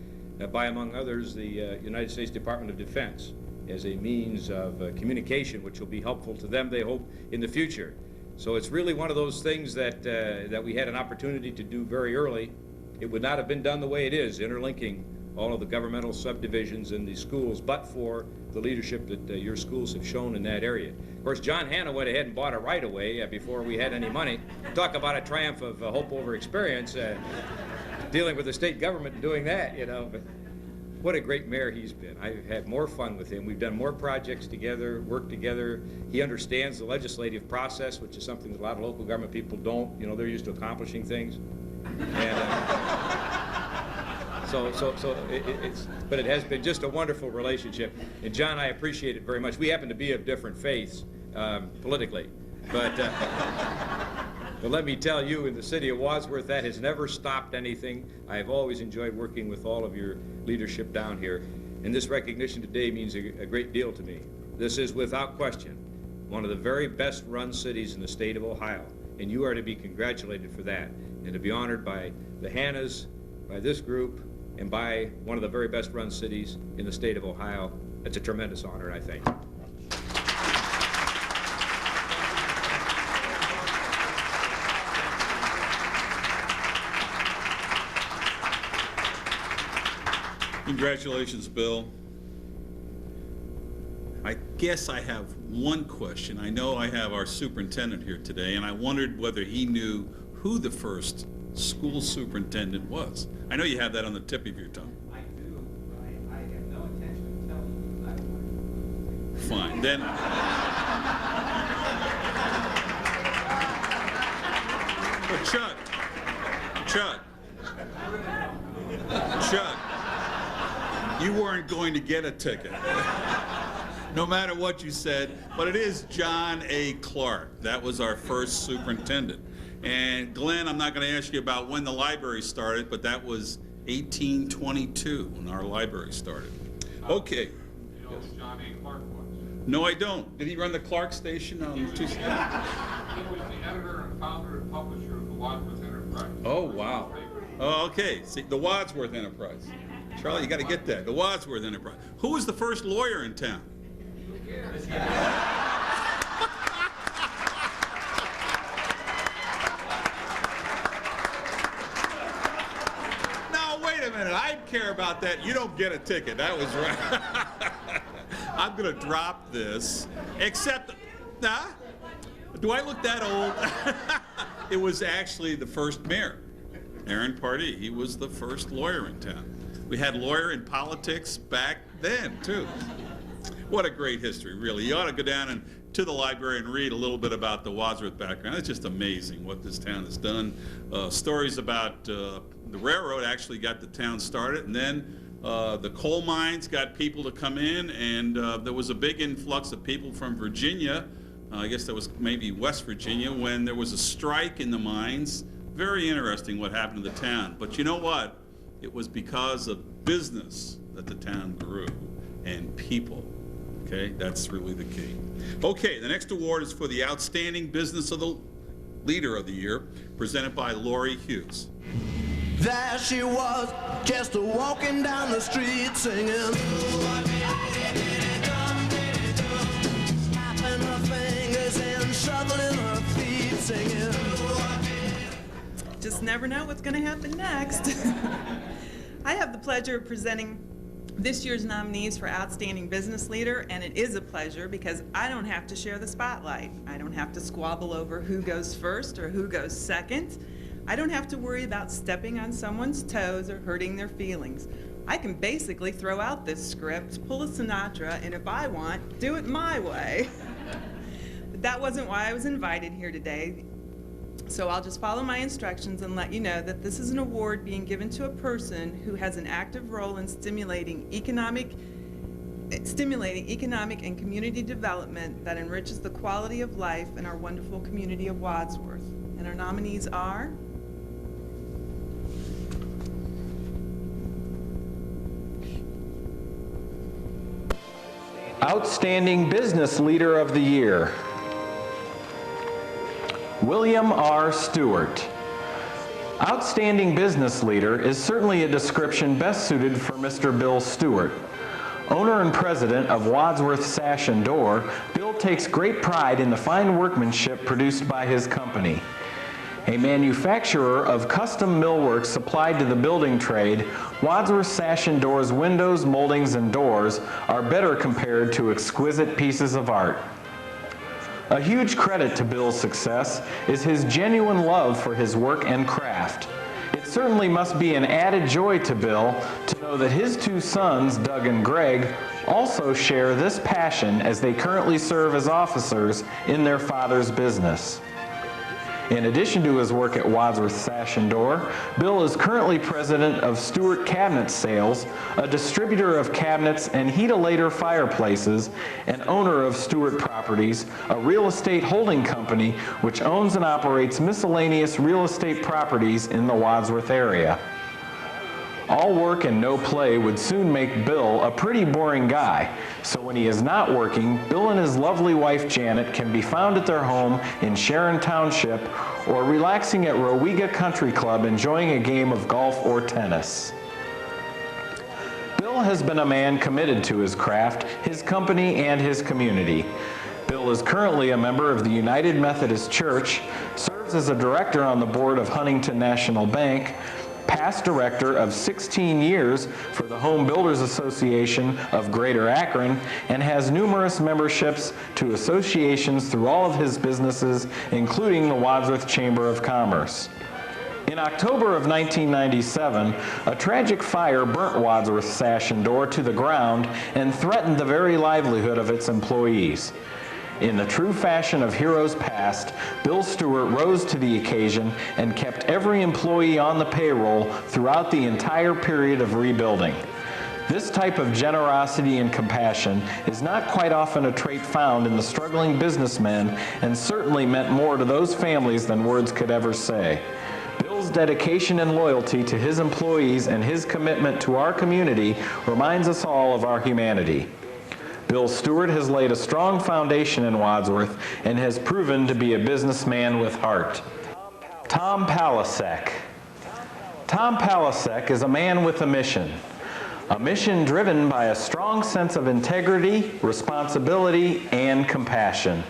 by, among others, the United States Department of Defense as a means of communication, which will be helpful to them, they hope, in the future. So it's really one of those things that, that we had an opportunity to do very early. It would not have been done the way it is, interlinking all of the governmental subdivisions in the schools, but for the leadership that your schools have shown in that area. Of course, John Hanna went ahead and bought a right-of-way before we had any money. Talk about a triumph of hope over experience, dealing with the state government and doing that, you know. But what a great mayor he's been. I've had more fun with him. We've done more projects together, worked together. He understands the legislative process, which is something that a lot of local government people don't. You know, they're used to accomplishing things. And, but it has been just a wonderful relationship. And John, I appreciate it very much. We happen to be of different faiths politically, but let me tell you, in the city of Wadsworth, that has never stopped anything. I have always enjoyed working with all of your leadership down here, and this recognition today means a great deal to me. This is, without question, one of the very best run cities in the state of Ohio, and you are to be congratulated for that, and to be honored by the Hannas, by this group, and by one of the very best run cities in the state of Ohio. It's a tremendous honor, I think. Congratulations, Bill. I guess I have one question. I know I have our superintendent here today, and I wondered whether he knew who the first school superintendent was. I know you have that on the tip of your tongue. I do. I have no intention of telling you that. Fine. Then. But Chuck, you weren't going to get a ticket, no matter what you said, but it is John A. Clark. That was our first superintendent. And Glenn, I'm not going to ask you about when the library started, but that was 1822 when our library started. Okay. You know who John A. Clark was? No, I don't. Did he run the Clark station on Tuesday? He was the editor and founder and publisher of the Wadsworth Enterprise. Oh, wow. Oh, okay. See, the Wadsworth Enterprise. Charlie, you got to get that. The Wadsworth Enterprise. Who was the first lawyer in town? Now, wait a minute. I care about that. You don't get a ticket. That was right. I'm going to drop this. Except, do I look that old? It was actually the first mayor, Aaron Pardee. He was the first lawyer in town. We had lawyer in politics back then, too. What a great history, really. You ought to go down to the library and read a little bit about the Wadsworth background. It's just amazing what this town has done. Stories about the railroad actually got the town started, and then the coal mines got people to come in, and there was a big influx of people from Virginia. I guess that was maybe West Virginia, when there was a strike in the mines. Very interesting what happened to the town. But you know what? It was because of business that the town grew, and people. Okay, that's really the key. Okay, the next award is for the Outstanding Business of the Leader of the Year, presented by Lori Hughes. There she was, just walking down the street singing. singing. Just never know what's going to happen next. I have the pleasure of presenting this year's nominees for Outstanding Business Leader, and it is a pleasure because I don't have to share the spotlight. I don't have to squabble over who goes first or who goes second. I don't have to worry about stepping on someone's toes or hurting their feelings. I can basically throw out this script, pull a Sinatra, and if I want, do it my way. But that wasn't why I was invited here today. So I'll just follow my instructions and let you know that this is an award being given to a person who has an active role in stimulating economic and community development that enriches the quality of life in our wonderful community of Wadsworth. And our nominees are Outstanding Business Leader of the Year, William R. Stewart. Outstanding Business Leader is certainly a description best suited for Mr. Bill Stewart. Owner and president of Wadsworth Sash and Door, Bill takes great pride in the fine workmanship produced by his company. A manufacturer of custom millwork supplied to the building trade, Wadsworth Sash and Door's windows, moldings, and doors are better compared to exquisite pieces of art. A huge credit to Bill's success is his genuine love for his work and craft. It certainly must be an added joy to Bill to know that his two sons, Doug and Greg, also share this passion as they currently serve as officers in their father's business. In addition to his work at Wadsworth Sash and Door, Bill is currently president of Stewart Cabinet Sales, a distributor of cabinets and heat-a-later fireplaces, and owner of Stewart Properties, a real estate holding company which owns and operates miscellaneous real estate properties in the Wadsworth area. All work and no play would soon make Bill a pretty boring guy, so when he is not working, Bill and his lovely wife Janet can be found at their home in Sharon Township or relaxing at Rowega Country Club enjoying a game of golf or tennis. Bill has been a man committed to his craft, his company, and his community. Bill is currently a member of the United Methodist Church, serves as a director on the board of Huntington National Bank, past director of 16 years for the Home Builders Association of Greater Akron, and has numerous memberships to associations through all of his businesses, including the Wadsworth Chamber of Commerce. In October of 1997, a tragic fire burnt Wadsworth Sash and Door to the ground and threatened the very livelihood of its employees. In the true fashion of heroes past, Bill Stewart rose to the occasion and kept every employee on the payroll throughout the entire period of rebuilding. This type of generosity and compassion is not quite often a trait found in the struggling businessmen and certainly meant more to those families than words could ever say. Bill's dedication and loyalty to his employees and his commitment to our community reminds us all of our humanity. Bill Stewart has laid a strong foundation in Wadsworth and has proven to be a businessman with heart. Tom Palasek. Tom Palasek is a man with a mission driven by a strong sense of integrity, responsibility, and compassion.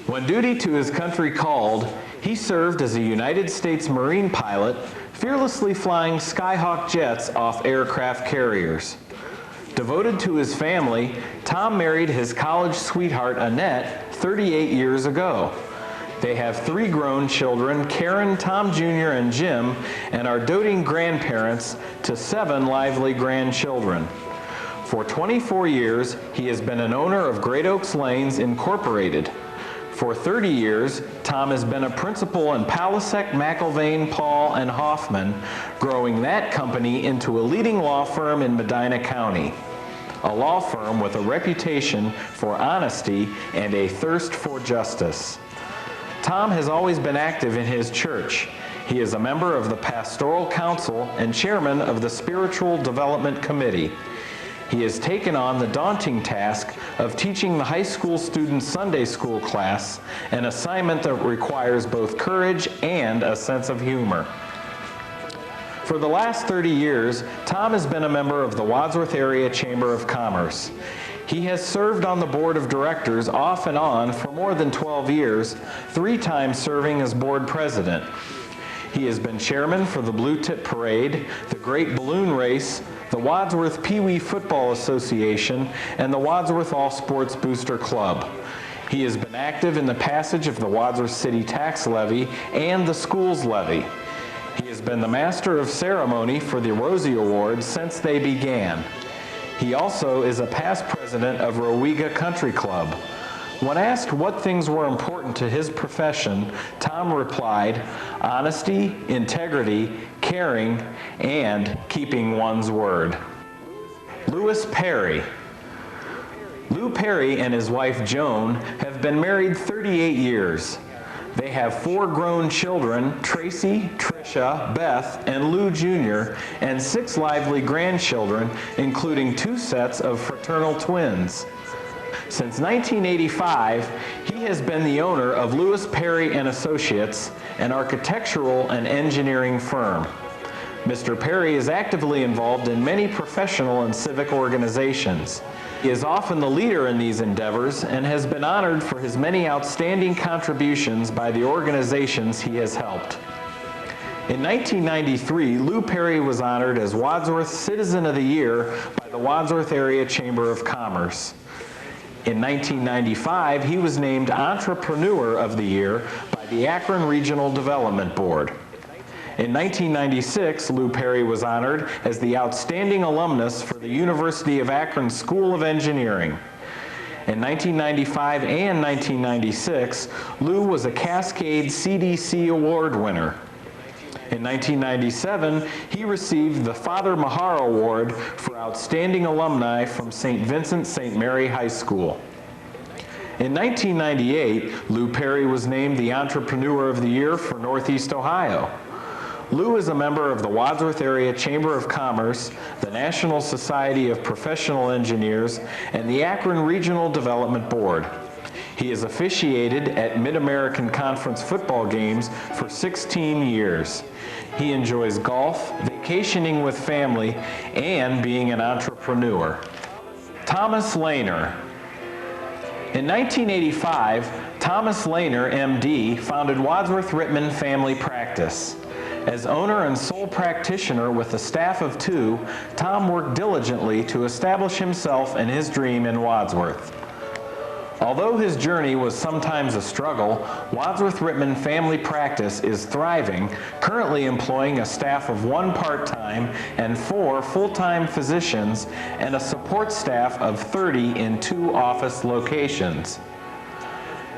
When duty to his country called, he served as a United States Marine pilot, fearlessly flying Skyhawk jets off aircraft carriers. Devoted to his family, Tom married his college sweetheart Annette 38 years ago. They have 3 grown children, Karen, Tom Jr., and Jim, and are doting grandparents to 7 lively grandchildren. For 24 years, he has been an owner of Great Oaks Lanes Incorporated. For 30 years, Tom has been a principal in Palasek, McIlvaine, Paul, and Hoffman, growing that company into a leading law firm in Medina County, a law firm with a reputation for honesty and a thirst for justice. Tom has always been active in his church. He is a member of the Pastoral Council and chairman of the Spiritual Development Committee. He has taken on the daunting task of teaching the high school student Sunday school class, an assignment that requires both courage and a sense of humor. For the last 30 years, Tom has been a member of the Wadsworth Area Chamber of Commerce. He has served on the board of directors off and on for more than 12 years, 3 times serving as board president. He has been chairman for the Blue Tip Parade, the Great Balloon Race, the Wadsworth Pee Wee Football Association, and the Wadsworth All Sports Booster Club. He has been active in the passage of the Wadsworth City Tax Levy and the Schools Levy. He has been the Master of Ceremony for the Rosie Awards since they began. He also is a past president of Rowega Country Club. When asked what things were important to his profession, Tom replied, honesty, integrity, caring, and keeping one's word. Lewis Perry. Lou Perry and his wife Joan have been married 38 years. They have 4 grown children, Tracy, Tricia, Beth, and Lou Jr., and 6 lively grandchildren, including 2 sets of fraternal twins. Since 1985, he has been the owner of Lewis Perry and Associates, an architectural and engineering firm. Mr. Perry is actively involved in many professional and civic organizations. He is often the leader in these endeavors and has been honored for his many outstanding contributions by the organizations he has helped. In 1993, Lou Perry was honored as Wadsworth Citizen of the Year by the Wadsworth Area Chamber of Commerce. In 1995, he was named Entrepreneur of the Year by the Akron Regional Development Board. In 1996, Lou Perry was honored as the Outstanding Alumnus for the University of Akron School of Engineering. In 1995 and 1996, Lou was a Cascade CDC Award winner. In 1997, he received the Father Mahar Award for Outstanding Alumni from St. Vincent St. Mary High School. In 1998, Lou Perry was named the Entrepreneur of the Year for Northeast Ohio. Lou is a member of the Wadsworth Area Chamber of Commerce, the National Society of Professional Engineers, and the Akron Regional Development Board. He has officiated at Mid-American Conference football games for 16 years. He enjoys golf, vacationing with family, and being an entrepreneur. Thomas Lehner. In 1985, Thomas Lehner, MD, founded Wadsworth Rittman Family Practice. As owner and sole practitioner with a staff of 2, Tom worked diligently to establish himself and his dream in Wadsworth. Although his journey was sometimes a struggle, Wadsworth Rittman Family Practice is thriving, currently employing a staff of 1 part-time and 4 full-time physicians and a support staff of 30 in 2 office locations.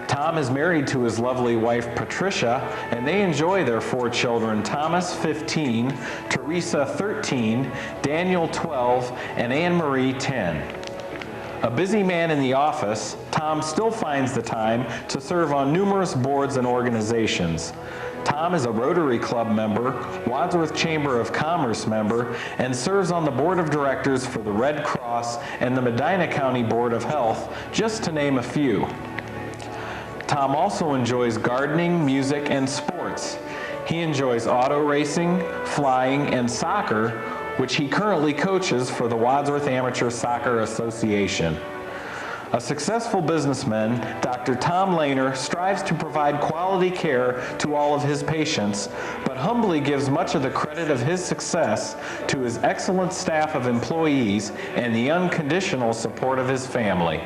Tom is married to his lovely wife Patricia, and they enjoy their 4 children, Thomas 15, Teresa 13, Daniel 12, and Anne-Marie 10. A busy man in the office, Tom still finds the time to serve on numerous boards and organizations. Tom is a Rotary Club member, Wadsworth Chamber of Commerce member, and serves on the board of directors for the Red Cross and the Medina County Board of Health, just to name a few. Tom also enjoys gardening, music, and sports. He enjoys auto racing, flying, and soccer, which he currently coaches for the Wadsworth Amateur Soccer Association. A successful businessman, Dr. Tom Lehner strives to provide quality care to all of his patients, but humbly gives much of the credit of his success to his excellent staff of employees and the unconditional support of his family.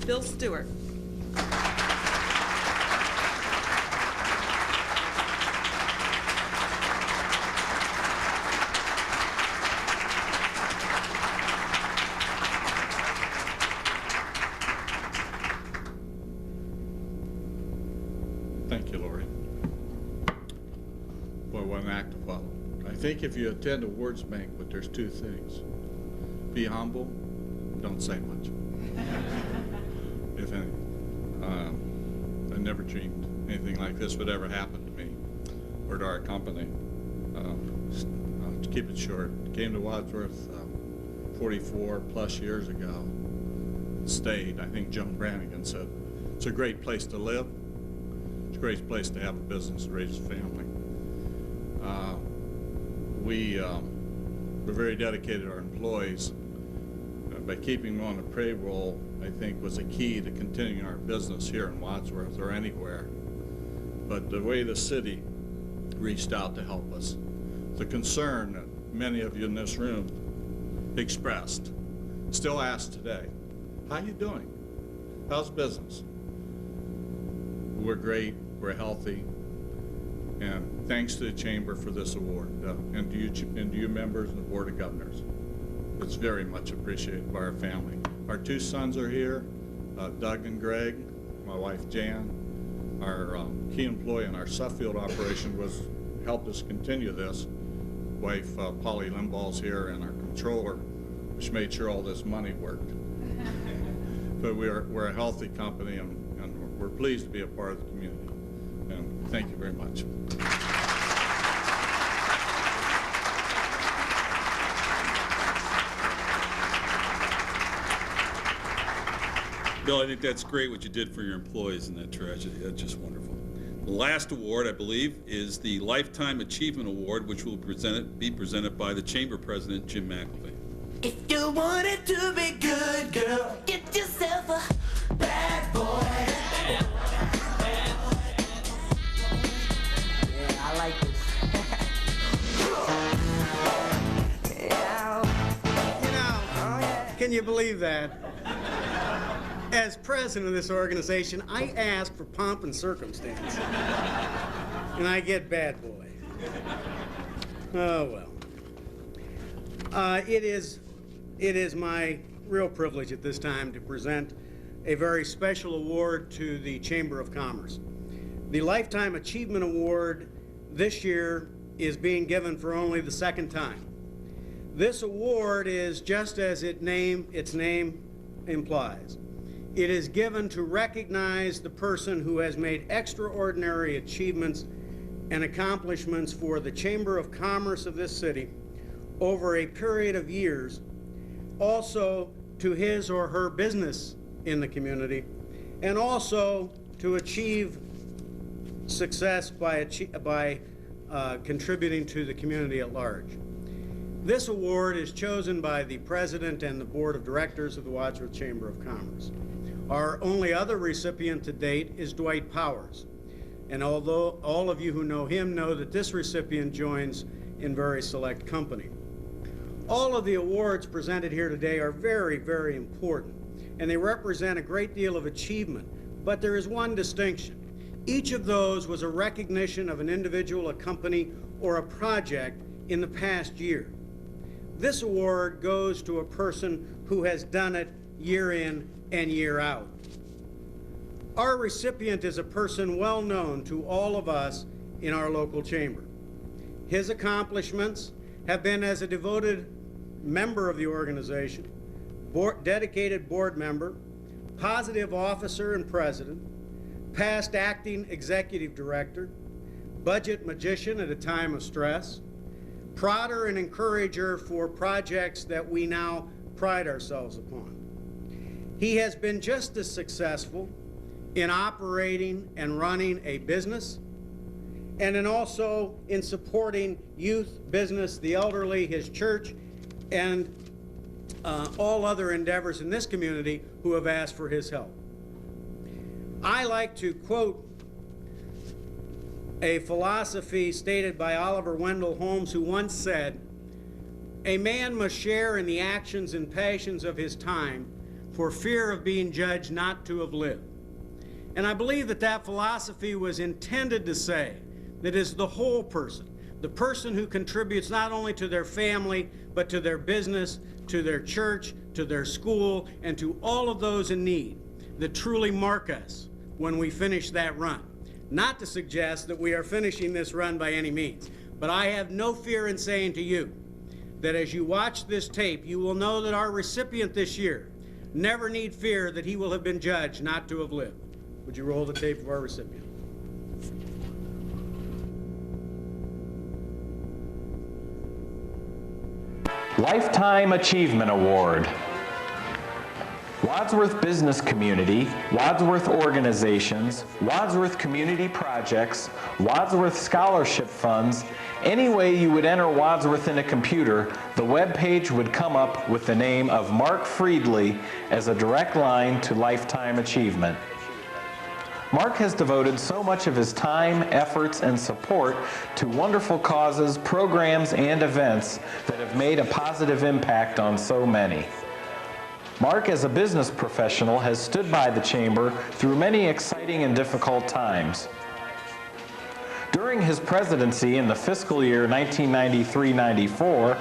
Bill Stewart. Thank you, Lori. Boy, what an act to follow. I think if you attend a awards banquet, there's 2 things. Be humble, don't say much. If any. I never dreamed anything like this would ever happen to me or to our company. To keep it short, came to Wadsworth 44 plus years ago, stayed. I think Joan Brannigan said, it's a great place to live. It's a great place to have a business, raise a family. We're very dedicated to our employees. By keeping them on the payroll, I think was a key to continuing our business here in Wadsworth or anywhere. But the way the city reached out to help us, the concern that many of you in this room expressed, still asked today, how you doing? How's business? We're great, we're healthy, and thanks to the Chamber for this award, and to you members and the Board of Governors. It's very much appreciated by our family. Our two sons are here, Doug and Greg, my wife Jan. Our key employee in our Suffield operation helped us continue this. Wife Polly Limball's here, and our controller, which made sure all this money worked. But we're a healthy company, and we're pleased to be a part of the community. And thank you very much. Bill, I think that's great what you did for your employees in that tragedy. That's just wonderful. The last award, I believe, is the Lifetime Achievement Award, which will be presented by the Chamber President, Jim McElveen. If you wanted to be good, girl, get yourself a bad boy. Yeah, I like this. Can you believe that? As president of this organization, I ask for pomp and circumstance, and I get bad boy. Oh, well. It is my real privilege at this time to present a very special award to the Chamber of Commerce. The Lifetime Achievement Award this year is being given for only the second time. This award is just as its name implies. It is given to recognize the person who has made extraordinary achievements and accomplishments for the Chamber of Commerce of this city over a period of years, also to his or her business in the community, and also to achieve success by contributing to the community at large. This award is chosen by the President and the Board of Directors of the Wadsworth Chamber of Commerce. Our only other recipient to date is Dwight Powers, and although all of you who know him know that this recipient joins in very select company. All of the awards presented here today are very, very important, and they represent a great deal of achievement, but there is one distinction. Each of those was a recognition of an individual, a company, or a project in the past year. This award goes to a person who has done it year in and year out. Our recipient is a person well known to all of us in our local chamber. His accomplishments have been as a devoted member of the organization, dedicated board member, positive officer and president, past acting executive director, budget magician at a time of stress, prodder and encourager for projects that we now pride ourselves upon. He has been just as successful in operating and running a business, and also in supporting youth, business, the elderly, his church, and all other endeavors in this community who have asked for his help. I like to quote a philosophy stated by Oliver Wendell Holmes, who once said, "A man must share in the actions and passions of his time for fear of being judged not to have lived." And I believe that that philosophy was intended to say that is the whole person, the person who contributes not only to their family, but to their business, to their church, to their school, and to all of those in need, that truly mark us when we finish that run. Not to suggest that we are finishing this run by any means, but I have no fear in saying to you that as you watch this tape, you will know that our recipient this year never need fear that he will have been judged not to have lived. Would you roll the tape of our recipient? Lifetime Achievement Award. Wadsworth Business Community, Wadsworth Organizations, Wadsworth Community Projects, Wadsworth Scholarship Funds. Any way you would enter Wadsworth in a computer, the web page would come up with the name of Mark Friedley as a direct line to lifetime achievement. Mark has devoted so much of his time, efforts, and support to wonderful causes, programs, and events that have made a positive impact on so many. Mark, as a business professional, has stood by the Chamber through many exciting and difficult times. During his presidency in the fiscal year 1993-94,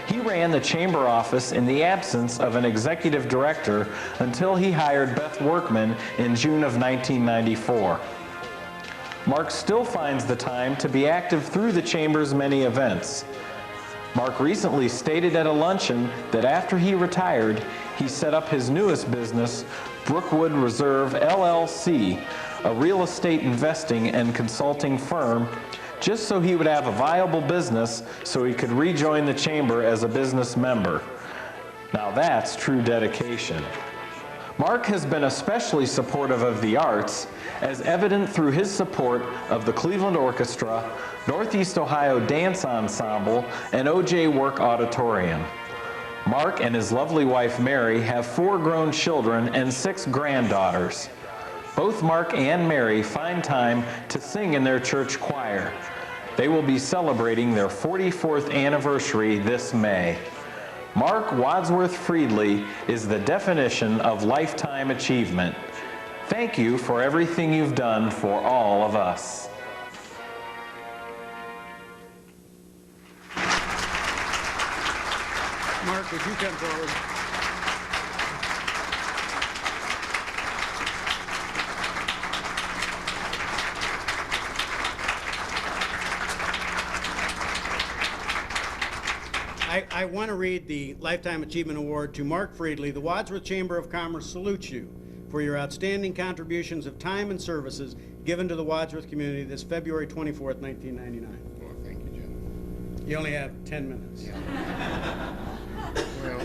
he ran the Chamber office in the absence of an executive director until he hired Beth Workman in June of 1994. Mark still finds the time to be active through the Chamber's many events. Mark recently stated at a luncheon that after he retired, he set up his newest business, Brookwood Reserve LLC, a real estate investing and consulting firm, just so he would have a viable business so he could rejoin the Chamber as a business member. Now that's true dedication. Mark has been especially supportive of the arts, as evident through his support of the Cleveland Orchestra, Northeast Ohio Dance Ensemble, and O.J. Work Auditorium. Mark and his lovely wife Mary have 4 grown children and 6 granddaughters. Both Mark and Mary find time to sing in their church choir. They will be celebrating their 44th anniversary this May. Mark Wadsworth Friedley is the definition of lifetime achievement. Thank you for everything you've done for all of us. Mark, would you come forward? I want to read the Lifetime Achievement Award to Mark Friedley. The Wadsworth Chamber of Commerce salutes you for your outstanding contributions of time and services given to the Wadsworth community this February 24th, 1999. Well, thank you, Jim. You only have 10 minutes. Yeah. Well,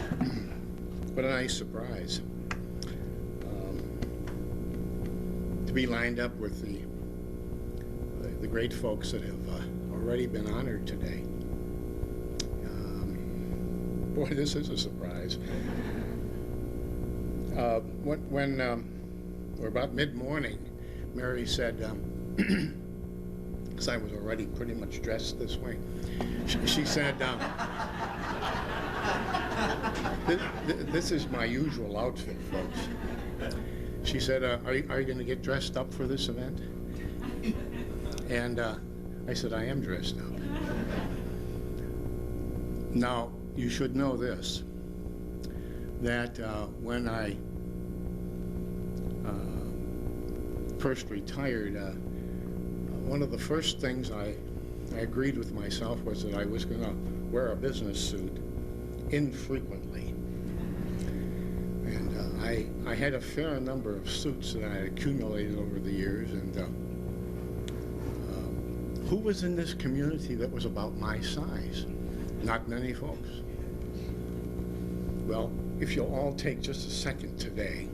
what a nice surprise. To be lined up with the great folks that have already been honored today. Boy, this is a surprise. When or about mid-morning, Mary said, because I was already pretty much dressed this way, she said, this is my usual outfit, folks. She said, are you going to get dressed up for this event? And I said, I am dressed up. Now, you should know this, that when I first retired, one of the first things I agreed with myself was that I was going to wear a business suit infrequently. And I had a fair number of suits that I had accumulated over the years, and who was in this community that was about my size? Not many folks. Well, if you'll all take just a second today.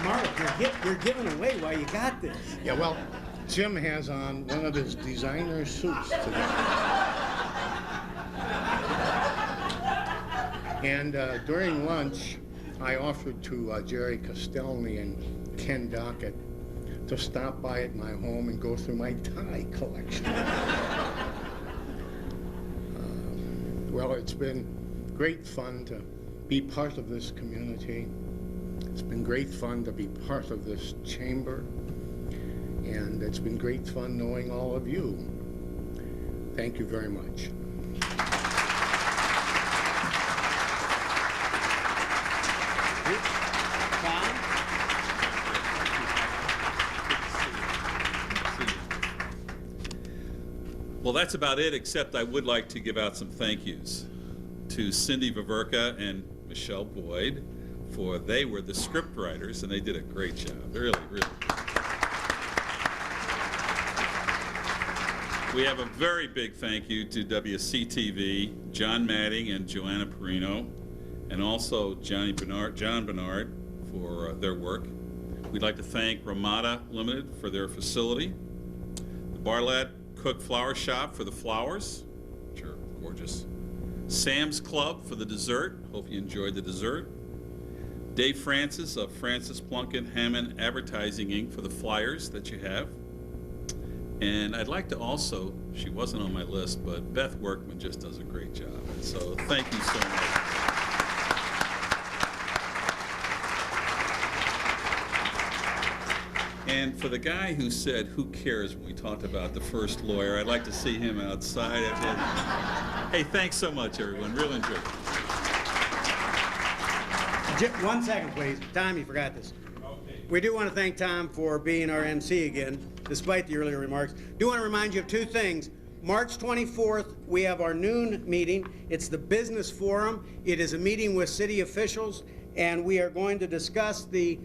Mark, you're giving away why you got this. Yeah, well, Jim has on one of his designer suits today. And during lunch, I offered to Jerry Castelny and Ken Dockett to stop by at my home and go through my tie collection. Well, it's been great fun to be part of this community. It's been great fun to be part of this chamber. And it's been great fun knowing all of you. Thank you very much. Well, that's about it, except I would like to give out some thank yous to Cindy Viverka and Michelle Boyd for they were the script writers, and they did a great job. Really, really. We have a very big thank you to WCTV, John Madding and Joanna Perino, and also John Bernard for their work. We'd like to thank Ramada Limited for their facility, the Bartlett Cook Flower Shop for the flowers, which are gorgeous, Sam's Club for the dessert, hope you enjoyed the dessert, Dave Francis of Francis Plunkett Hammond Advertising Inc. for the flyers that you have. And I'd like to also, she wasn't on my list, but Beth Workman just does a great job. And so thank you so much. And for the guy who said, who cares, when we talked about the first lawyer, I'd like to see him outside. Hey, thanks so much, everyone. Real enjoy. 1 second, please. Tom, you forgot this. We do want to thank Tom for being our MC again, despite the earlier remarks. Do want to remind you of two things. March 24th, we have our noon meeting. It's the Business Forum. It is a meeting with city officials, and we are going to discuss the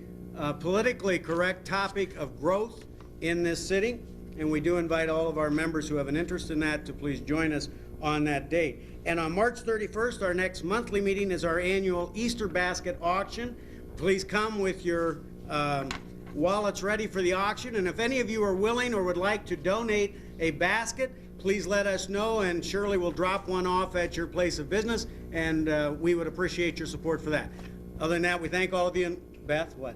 politically correct topic of growth in this city. And we do invite all of our members who have an interest in that to please join us on that date. And on March 31st, our next monthly meeting is our annual Easter basket auction. Please come with your wallets ready for the auction, and if any of you are willing or would like to donate a basket, please let us know, and Shirley will drop one off at your place of business, and we would appreciate your support for that. Other than that, we thank all of you. And Beth, what?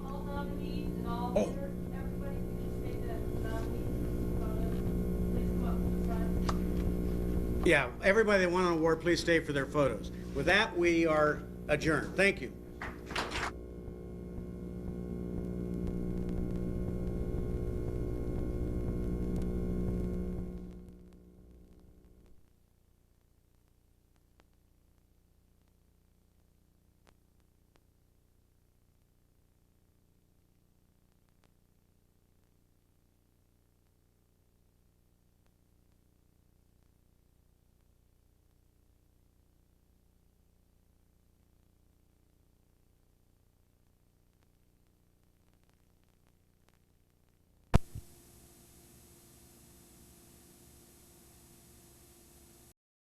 All nominees and all everybody participate in the nominees. Please come up to the front. Yeah, everybody that won an award, please stay for their photos. With that, we are adjourned. Thank you.